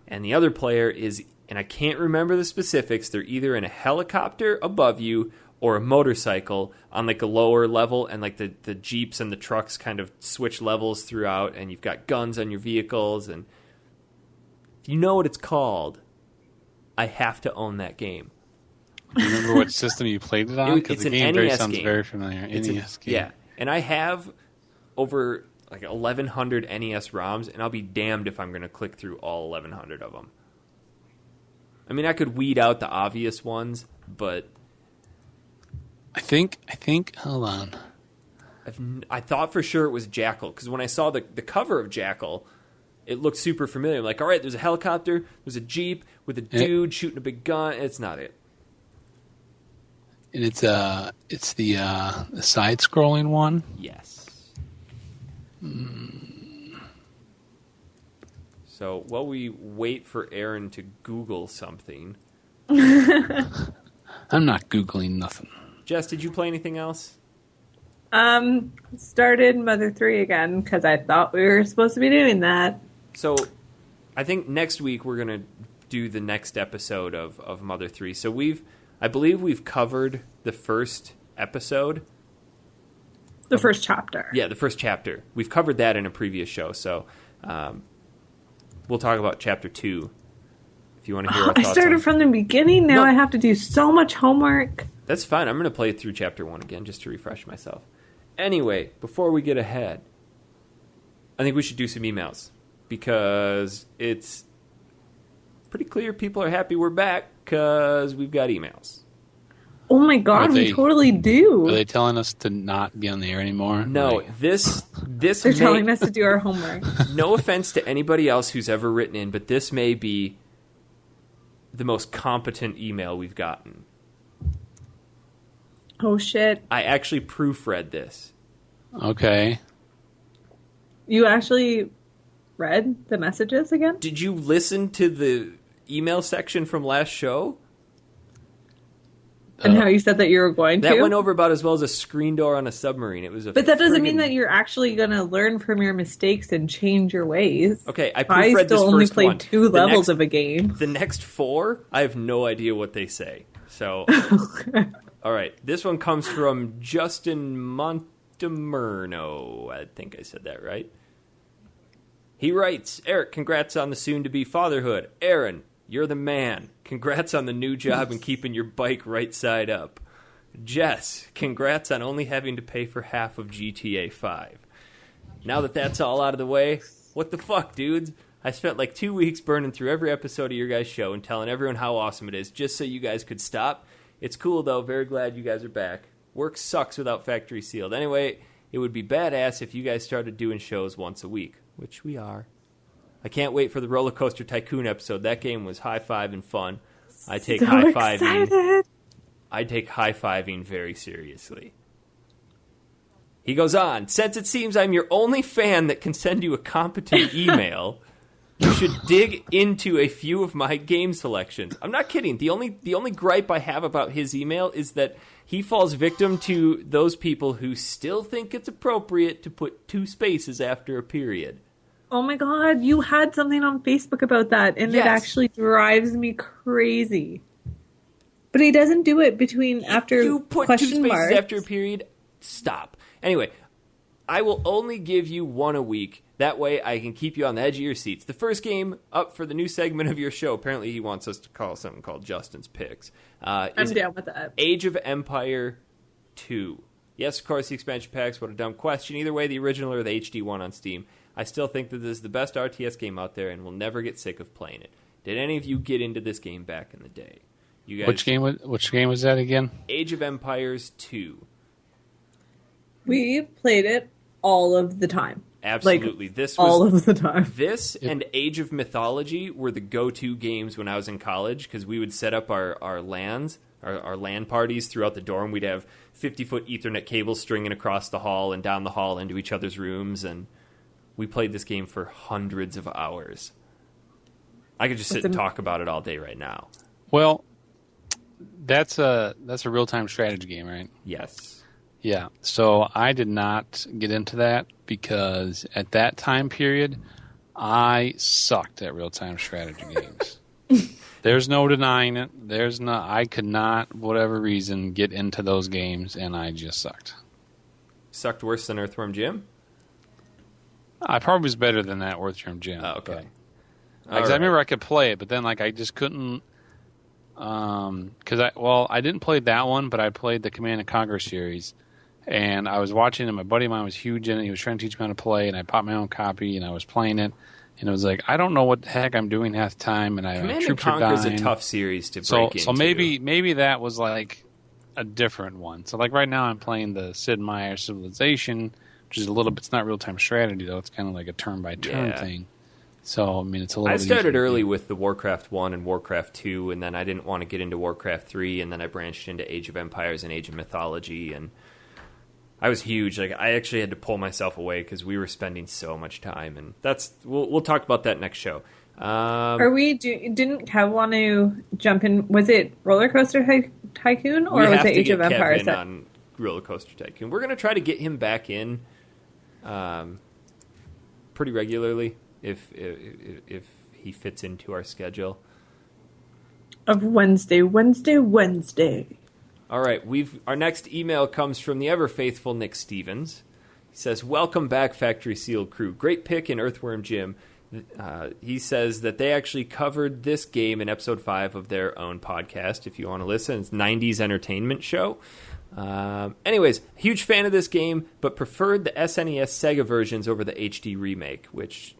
and the other player is, and I can't remember the specifics, they're either in a helicopter above you or a motorcycle on like a lower level, and like the Jeeps and the trucks kind of switch levels throughout, and you've got guns on your vehicles, and if you know what it's called, I have to own that game. Do you remember what system you played it on? Because the game sounds very familiar. NES game. Yeah, and I have over like 1,100 NES ROMs, and I'll be damned if I'm going to click through all 1,100 of them. I mean, I could weed out the obvious ones, but I think. Hold on. I thought for sure it was Jackal, because when I saw the cover of Jackal, it looked super familiar. I'm like, all right, there's a helicopter, there's a Jeep with a dude shooting a big gun. It's not it. And it's the side-scrolling one. Yes. So while we wait for Aaron to Google something, I'm not Googling nothing. Jess, did you play anything else? Started Mother 3 again because I thought we were supposed to be doing that. So I think next week we're going to do the next episode of Mother 3. So I believe we've covered the first episode. The first chapter. Yeah, the first chapter. We've covered that in a previous show. So we'll talk about chapter 2 if you want to hear our thoughts. I started from the beginning. Now I have to do so much homework. That's fine. I'm going to play through chapter 1 again just to refresh myself. Anyway, before we get ahead, I think we should do some emails because it's pretty clear people are happy we're back because we've got emails. Oh my god, we totally do. Are they telling us to not be on the air anymore? No, like... They're telling us to do our homework. No offense to anybody else who's ever written in, but this may be the most competent email we've gotten. Oh shit. I actually proofread this. Okay. You actually read the messages again? Did you listen to the email section from last show? And how you said that you were going to? That went over about as well as a screen door on a submarine. It was But that doesn't mean that you're actually going to learn from your mistakes and change your ways. Okay, I proofread this first one. I still only played 2 levels of a game. The next 4, I have no idea what they say. So, all right. This one comes from Justin Montemerno. I think I said that right. He writes, Eric, congrats on the soon-to-be fatherhood. Aaron, you're the man. Congrats on the new job and keeping your bike right side up. Jess, congrats on only having to pay for half of GTA 5. Now that that's all out of the way, what the fuck, dudes? I spent like 2 weeks burning through every episode of your guys' show and telling everyone how awesome it is just so you guys could stop. It's cool, though. Very glad you guys are back. Work sucks without Factory Sealed. Anyway, it would be badass if you guys started doing shows once a week, which we are. I can't wait for the Roller Coaster Tycoon episode. That game was high-five and fun. I take high-fiving very seriously. He goes on, since it seems I'm your only fan that can send you a competent email, you should dig into a few of my game selections. I'm not kidding. The only gripe I have about his email is that he falls victim to those people who still think it's appropriate to put 2 spaces after a period. Oh my god, you had something on Facebook about that, and yes. It actually drives me crazy. But he doesn't do it after you put question 2 spaces marks. after a period. Stop. Anyway, I will only give you 1 a week. That way I can keep you on the edge of your seats. The first game up for the new segment of your show, apparently he wants us to call something called Justin's Picks. I'm down with that. Age of Empire 2. Yes, of course, the expansion packs. What a dumb question. Either way, the original or the HD one on Steam. I still think that this is the best RTS game out there and will never get sick of playing it. Did any of you get into this game back in the day? You guys, Which game was that again? Age of Empires 2. We played it all of the time. Absolutely. All of the time. This and Age of Mythology were the go-to games when I was in college because we would set up our LANs, our LAN parties throughout the dorm. We'd have 50-foot Ethernet cables stringing across the hall and down the hall into each other's rooms, and we played this game for hundreds of hours. I could just sit and talk about it all day right now. Well, that's a real-time strategy game, right? Yes. Yeah. So I did not get into that because at that time period, I sucked at real-time strategy games. There's no denying it. I could not, for whatever reason, get into those games, and I just sucked. Sucked worse than Earthworm Jim? I probably was better than that Earthworm Jim. Oh, okay. I remember I could play it, but then I just couldn't. Because I didn't play that one, but I played the Command and Conquer series, and I was watching it. My buddy of mine was huge in it. He was trying to teach me how to play, and I bought my own copy, and I was playing it, and it was like I don't know what the heck I'm doing half the time, and Command and Conquer is a tough series to break into. So maybe that was like a different one. So like right now I'm playing the Sid Meier Civilization, which is it's not real time strategy though. It's kind of like a turn by turn thing. So I mean it's a little. I started early with the Warcraft 1 and Warcraft 2, and then I didn't want to get into Warcraft 3, and then I branched into Age of Empires and Age of Mythology, and I was huge. Like I actually had to pull myself away because we were spending so much time, and we'll talk about that next show. Didn't Kev want to jump in? Was it Roller Coaster Tycoon or was it Age of Empires? Kevin on Roller Coaster Tycoon. We're going to try to get him back in pretty regularly if he fits into our schedule. Of Wednesday. All right, our next email comes from the ever faithful Nick Stevens. He says, "Welcome back, Factory Sealed crew. Great pick in Earthworm Jim." He says that they actually covered this game in episode 5 of their own podcast. If you want to listen, it's 90s Entertainment Show. Anyways, huge fan of this game, but preferred the SNES Sega versions over the HD remake, which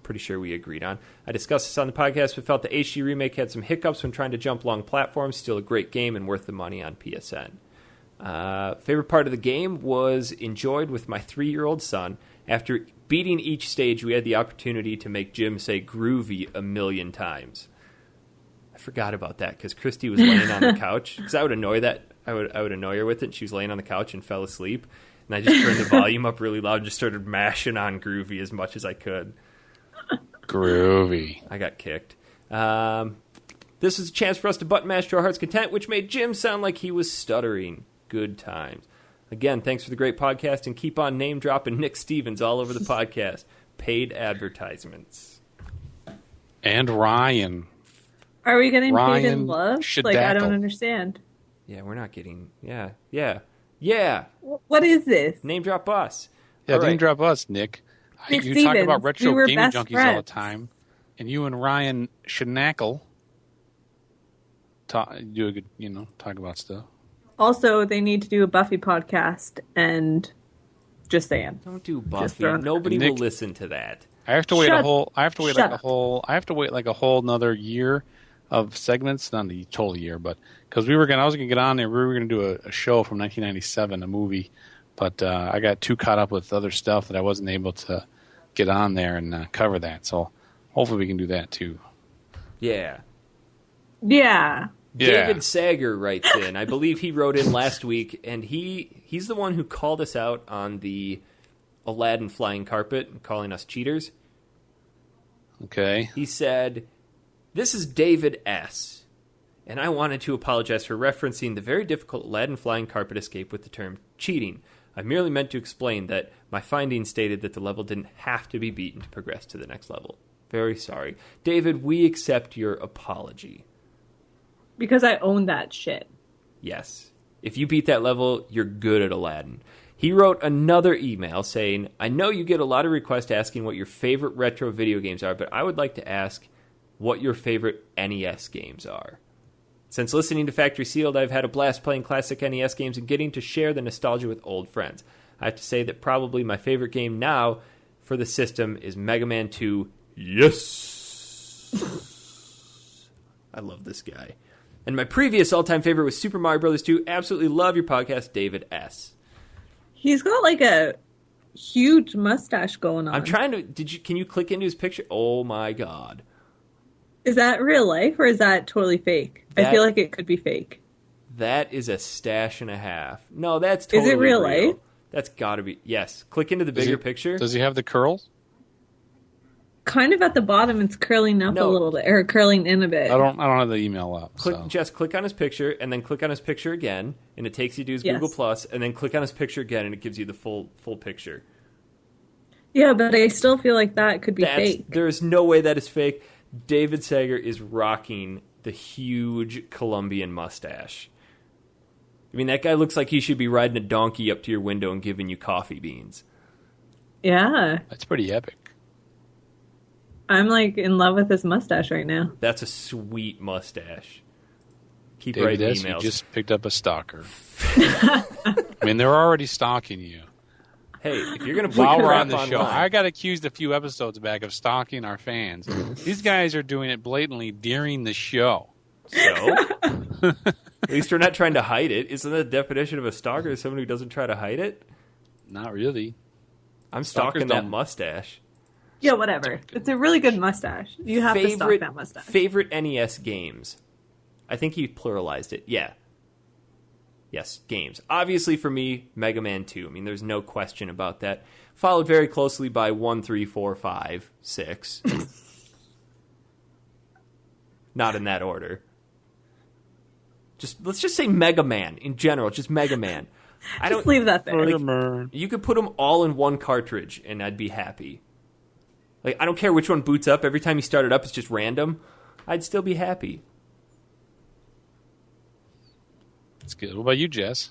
pretty sure we agreed on. I discussed this on the podcast, but felt the HD remake had some hiccups when trying to jump long platforms. Still a great game and worth the money on PSN. Favorite part of the game was enjoyed with my 3-year-old son. After beating each stage, we had the opportunity to make Jim say groovy 1,000,000 times. I forgot about that because Christy was laying on the couch. Because I would annoy her with it. She was laying on the couch and fell asleep. And I just turned the volume up really loud and just started mashing on groovy as much as I could. Groovy. I got kicked. This was a chance for us to button mash to our heart's content, which made Jim sound like he was stuttering. Good times. Again, thanks for the great podcast, and keep on name-dropping Nick Stevens all over the podcast. Paid advertisements. And Ryan. Are we getting Ryan paid in love? Shadackle. Like, I don't understand. Yeah, we're not getting... Yeah. What is this? Name drop us. Yeah, all name right. drop us, Nick. Nick You talk Stevens, about we retro were gaming best junkies all the friends. time, and you and Ryan Shadackle talk about stuff. Also, they need to do a Buffy podcast, and just saying. Don't do Just Buffy. throwing it Nobody Nick- will listen to that. I have to wait Shut like a whole another year of segments, not the total year, but because I was gonna get on there, we were gonna do a show from 1997, a movie, but I got too caught up with other stuff that I wasn't able to get on there and cover that. So hopefully we can do that too. Yeah. Yeah. David Sager writes in. I believe he wrote in last week, and he's the one who called us out on the Aladdin flying carpet and calling us cheaters. Okay. He said, "This is David S., and I wanted to apologize for referencing the very difficult Aladdin flying carpet escape with the term cheating. I merely meant to explain that my findings stated that the level didn't have to be beaten to progress to the next level. Very sorry. David, we accept your apology." Because I own that shit. Yes. If you beat that level, you're good at Aladdin. He wrote another email saying, "I know you get a lot of requests asking what your favorite retro video games are, but I would like to ask what your favorite NES games are. Since listening to Factory Sealed, I've had a blast playing classic NES games and getting to share the nostalgia with old friends. I have to say that probably my favorite game now for the system is Mega Man 2. Yes! I love this guy. And my previous all-time favorite was Super Mario Bros. 2. Absolutely love your podcast, David S." He's got like a huge mustache going on. I'm trying to... Can you click into his picture? Oh my god. Is that real life or is that totally fake? I feel like it could be fake. That is a stash and a half. No, that's totally Is it real life? That's gotta be... Yes. Click into the bigger picture. Does he have the curls? Kind of at the bottom, it's curling up a little bit, or curling in a bit. I don't have the email up. Jess, click on his picture, and then click on his picture again, and it takes you to his Google Plus, and then click on his picture again, and it gives you the full picture. Yeah, but I still feel like that could be fake. There's no way that is fake. David Sager is rocking the huge Colombian mustache. I mean, that guy looks like he should be riding a donkey up to your window and giving you coffee beans. Yeah. That's pretty epic. I'm like in love with this mustache right now. That's a sweet mustache. Keep David writing S., emails. you just picked up a stalker. I mean, they're already stalking you. Hey, if you're going to while we're on the show, I got accused a few episodes back of stalking our fans. These guys are doing it blatantly during the show. So? At least we're not trying to hide it. Isn't that the definition of a stalker? Someone who doesn't try to hide it? Not really. I'm stalking that mustache. Yeah, whatever. It's a really good mustache. You have to stalk that mustache. Favorite NES games? I think he pluralized it. Yeah. Yes, games. Obviously for me, Mega Man 2. I mean, there's no question about that. Followed very closely by 1, 3, 4, 5, 6. Not in that order. Let's just say Mega Man in general. Just Mega Man. Just leave that there. Like, you could put them all in one cartridge, and I'd be happy. Like, I don't care which one boots up. Every time you start it up, it's just random. I'd still be happy. That's good. What about you, Jess?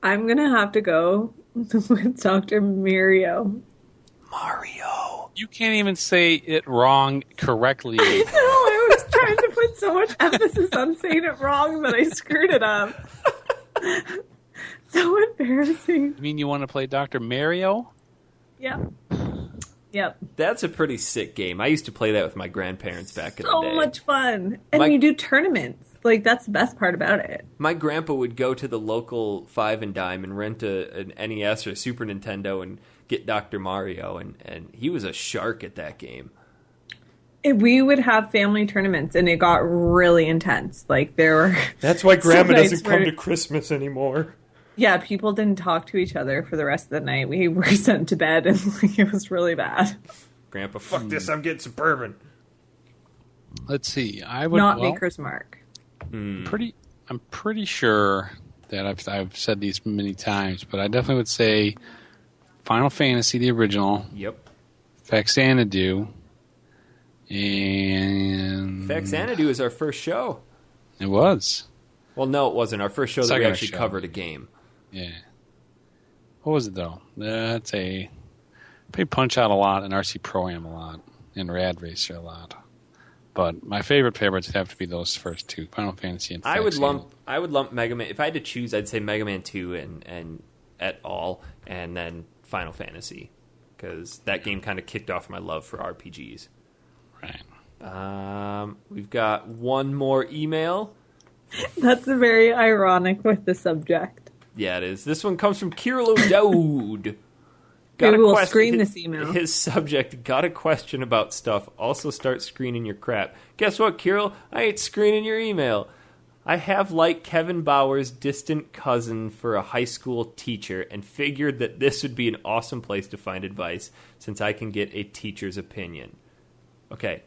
I'm going to have to go with Dr. Mario. Mario. You can't even say it wrong correctly. I know. I was trying to put so much emphasis on saying it wrong that I screwed it up. So embarrassing. You mean you want to play Dr. Mario? Yeah. Yep. That's a pretty sick game. I used to play that with my grandparents back in the day. So much fun. And you do tournaments. Like, that's the best part about it. My grandpa would go to the local Five and Dime and rent an NES or a Super Nintendo and get Dr. Mario, and he was a shark at that game. We would have family tournaments, and it got really intense. Like, there were... That's why Grandma doesn't come to Christmas anymore. Yeah, people didn't talk to each other for the rest of the night. We were sent to bed, and like, it was really bad. Grandpa, fuck this, I'm getting some bourbon. Let's see. I would not Maker's Mark. I'm pretty sure that I've said these many times, but I definitely would say Final Fantasy, the original. Yep. Faxanadu. And Faxanadu is our first show. It was. Well, no, it wasn't. Our first show that we actually covered a game. Yeah. What was it, though? That's a... I played Punch-Out a lot and RC Pro-Am a lot and Rad Racer a lot. But my favorites have to be those first two, Final Fantasy and Faxanadu. I would lump Mega Man... If I had to choose, I'd say Mega Man 2 and et al. And then Final Fantasy. Because that game kind of kicked off my love for RPGs. Right. We've got one more email. That's very ironic with the subject. Yeah, it is. This one comes from Kirill O'Dowd. Maybe we'll screen this email. His subject, got a question about stuff. Also start screening your crap. Guess what, Kirill? I ain't screening your email. I have liked Kevin Bauer's distant cousin for a high school teacher and figured that this would be an awesome place to find advice since I can get a teacher's opinion. Okay.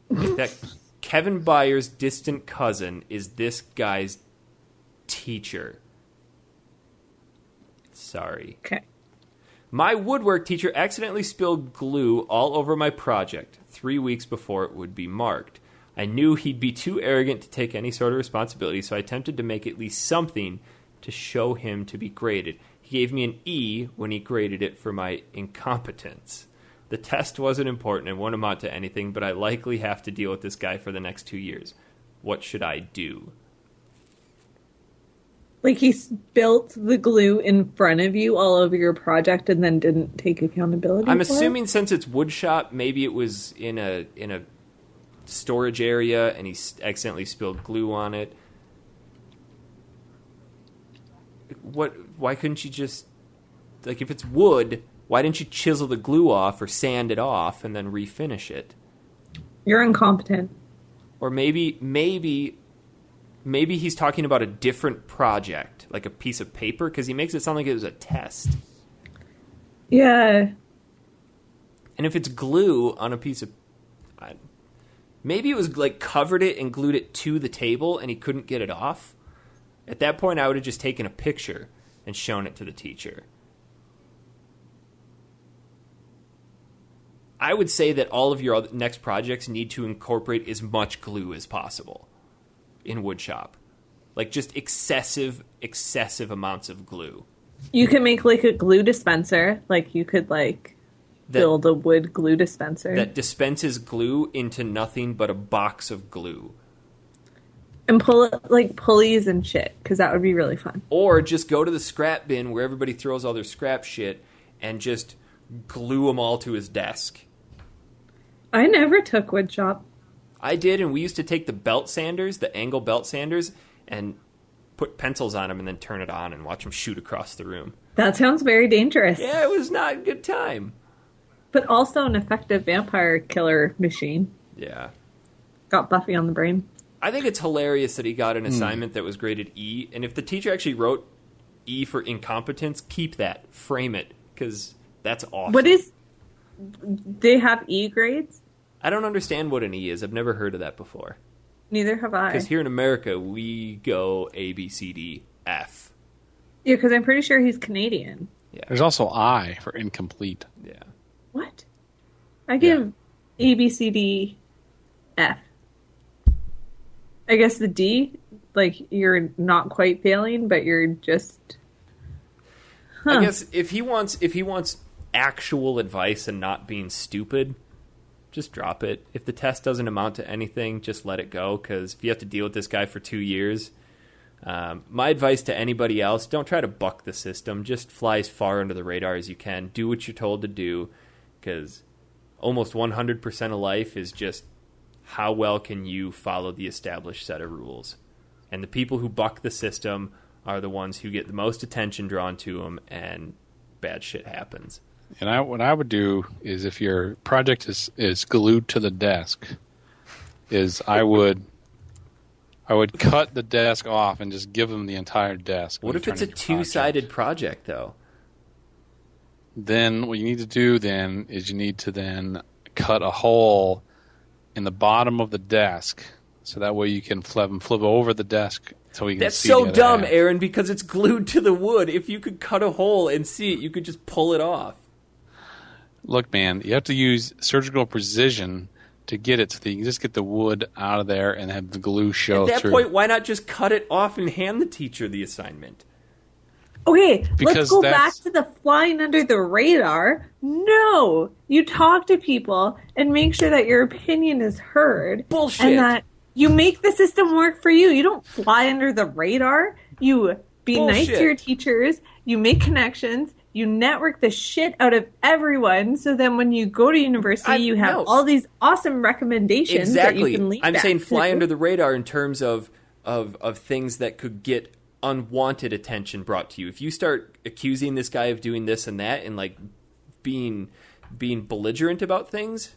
That Kevin Byers' distant cousin is this guy's teacher. Sorry. Okay. My woodwork teacher accidentally spilled glue all over my project 3 weeks before it would be marked. I knew he'd be too arrogant to take any sort of responsibility, so I attempted to make at least something to show him to be graded. He gave me an E when he graded it for my incompetence. The test wasn't important and won't amount to anything, but I likely have to deal with this guy for the next 2 years. What should I do? Like he spilt the glue in front of you all over your project and then didn't take accountability. I'm assuming since it's wood shop, maybe it was in a storage area and he accidentally spilled glue on it. Why couldn't you just, like, if it's wood, why didn't you chisel the glue off or sand it off and then refinish it? You're incompetent. Or maybe he's talking about a different project, like a piece of paper, because he makes it sound like it was a test. Yeah. And if it's glue on a piece of... maybe it was like covered it and glued it to the table and he couldn't get it off. At that point, I would have just taken a picture and shown it to the teacher. I would say that all of your next projects need to incorporate as much glue as possible in woodshop. Like, just excessive amounts of glue. You can make, like, a glue dispenser. Like, you could, like, build a wood glue dispenser. That dispenses glue into nothing but a box of glue. And pull it, like, pulleys and shit, because that would be really fun. Or just go to the scrap bin where everybody throws all their scrap shit and just glue them all to his desk. I never took wood shop. I did, and we used to take the belt sanders, the angle belt sanders, and put pencils on them and then turn it on and watch them shoot across the room. That sounds very dangerous. Yeah, it was not a good time. But also an effective vampire killer machine. Yeah. Got Buffy on the brain. I think it's hilarious that he got an assignment that was graded E, and if the teacher actually wrote E for incompetence, keep that, frame it, because that's awesome. They have E grades? I don't understand what an E is. I've never heard of that before. Neither have I. Because here in America, we go A, B, C, D, F. Yeah, because I'm pretty sure he's Canadian. Yeah. There's also I for incomplete. Yeah. What? I give A, B, C, D, F. I guess the D, like, you're not quite failing, but you're just... I guess if he wants actual advice and not being stupid, just drop it. If the test doesn't amount to anything, just let it go, because if you have to deal with this guy for 2 years, my advice to anybody else, don't try to buck the system. Just fly as far under the radar as you can. Do what you're told to do. because almost 100% of life is just how well can you follow the established set of rules. And the people who buck the system are the ones who get the most attention drawn to them, and bad shit happens. And what I would do is, if your project is glued to the desk, is I would cut the desk off and just give them the entire desk. What if it's a two-sided project, though? Then what you need to do then is you need to then cut a hole in the bottom of the desk, so that way you can flip over the desk so we can That's see so the dumb, half. Aaron, because it's glued to the wood. If you could cut a hole and see it, you could just pull it off. Look, man, you have to use surgical precision to get it so that you can just get the wood out of there and have the glue show through. At that point, why not just cut it off and hand the teacher the assignment? Okay, Because let's go back to the flying under the radar. No, you talk to people and make sure that your opinion is heard. Bullshit. And that you make the system work for you. You don't fly under the radar. You be nice to your teachers. You make connections. You network the shit out of everyone. So then when you go to university, you have all these awesome recommendations that you can leave. I'm saying fly under the radar in terms of things that could get unwanted attention brought to you. If you start accusing this guy of doing this and that and like being belligerent about things,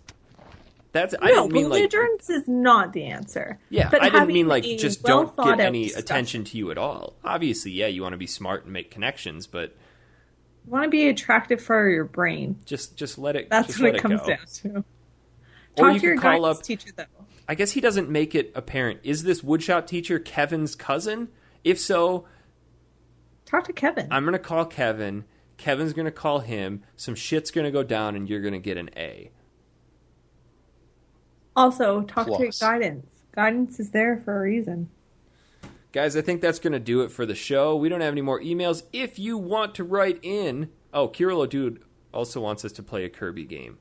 belligerence is not the answer. Yeah, but I didn't mean like just don't get any discussion. attention to you at all. Obviously, yeah, you want to be smart and make connections, but you want to be attractive for your brain. Just let it. That's what it comes down to. Talk to your guidance teacher, though. I guess he doesn't make it apparent. Is this woodshop teacher Kevin's cousin? If so, talk to Kevin. I'm going to call Kevin. Kevin's going to call him. Some shit's going to go down, and you're going to get an A. Also, talk to your guidance. Guidance is there for a reason. Guys, I think that's going to do it for the show. We don't have any more emails. If you want to write in... Oh, Kirilo Dude also wants us to play a Kirby game.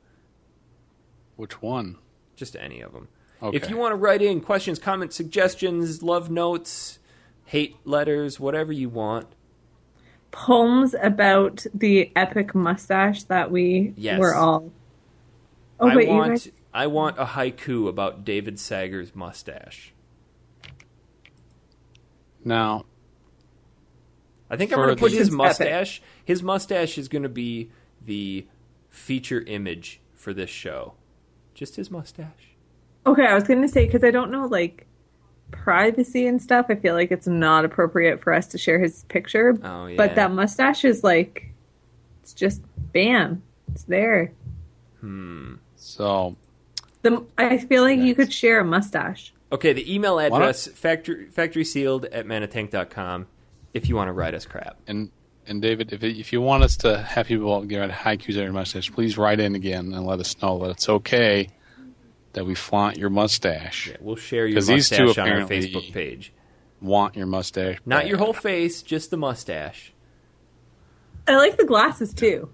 Which one? Just any of them. Okay. If you want to write in questions, comments, suggestions, love notes, hate letters, whatever you want. Poems about the epic mustache that we were all... Oh, I want a haiku about David Sager's mustache. Now, I think I'm going to put his mustache. Epic. His mustache is going to be the feature image for this show. Just his mustache. Okay, I was going to say, because I don't know, like, privacy and stuff, I feel like it's not appropriate for us to share his picture. Oh, yeah. But that mustache is like, it's just, bam, it's there. So... I feel like you could share a mustache. Okay, the email address, factorysealed@manatank.com, if you want to write us crap. And David, if you want us to have people get haikus on your mustache, please write in again and let us know that it's okay that we flaunt your mustache. Yeah, we'll share your mustache on our Facebook page. Want your mustache. Not your whole face, just the mustache. I like the glasses, too.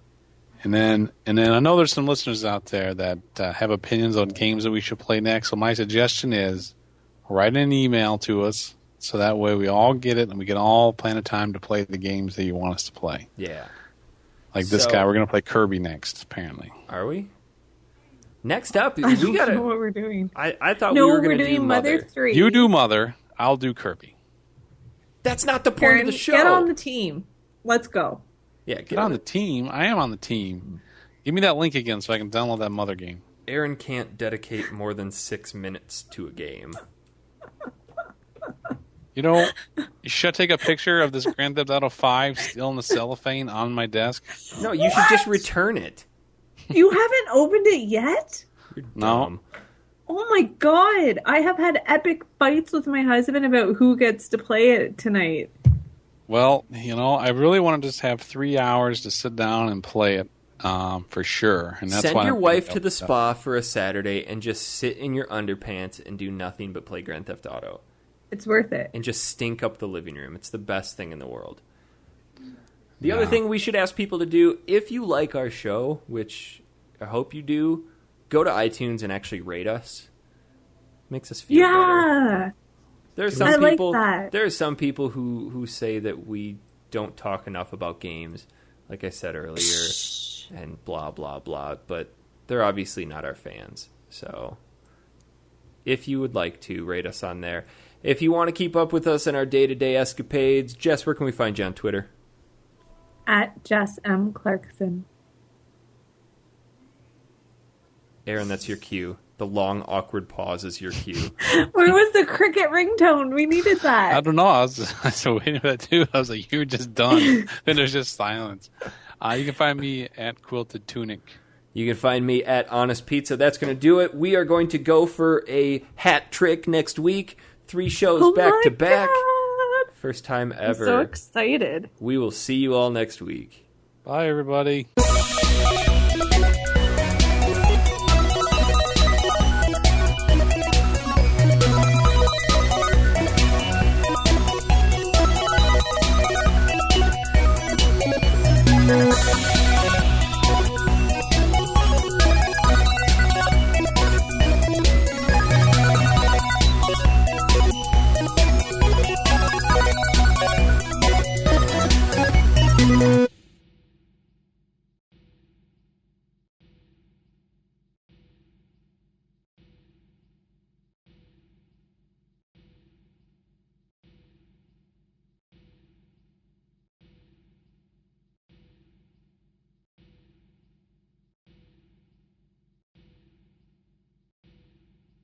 And then I know there's some listeners out there that have opinions on games that we should play next. So my suggestion is write an email to us so that way we all get it and we can all plan a time to play the games that you want us to play. Yeah. Like this guy, we're going to play Kirby next, apparently. Are we? Next up, I don't know what we're doing. I thought we were going to do Mother 3. You do Mother, I'll do Kirby. That's not the point of the show. Get on the team. Let's go. Yeah, get on the team. I am on the team. Give me that link again so I can download that Mother game. Aaron can't dedicate more than 6 minutes to a game. You know, should I take a picture of this Grand Theft Auto 5 still in the cellophane on my desk? No, you should just return it. You haven't opened it yet? You're No. dumb. Oh my god. I have had epic fights with my husband about who gets to play it tonight. Well, you know, I really want to just have 3 hours to sit down and play it for sure. And that's Send why your wife to the spa for a Saturday and just sit in your underpants and do nothing but play Grand Theft Auto. It's worth it. And just stink up the living room. It's the best thing in the world. The other thing we should ask people to do, if you like our show, which I hope you do, go to iTunes and actually rate us. Makes us feel better. There are some people. Like there are some people who say that we don't talk enough about games. Like I said earlier, and blah, blah, blah. But they're obviously not our fans. So if you would like to, rate us on there. If you want to keep up with us in our day-to-day escapades, Jess, where can we find you on Twitter? At Jess M. Clarkson. Aaron, that's your cue. The long, awkward pause is your cue. Where was the cricket ringtone? We needed that. I don't know. I was waiting for that too. I was like, you were just done. Then there's just silence. You can find me at Quilted Tunic. You can find me at Honest Pizza. That's going to do it. We are going to go for a hat trick next week. 3 shows back to back. God. First time ever. I'm so excited. We will see you all next week. Bye, everybody.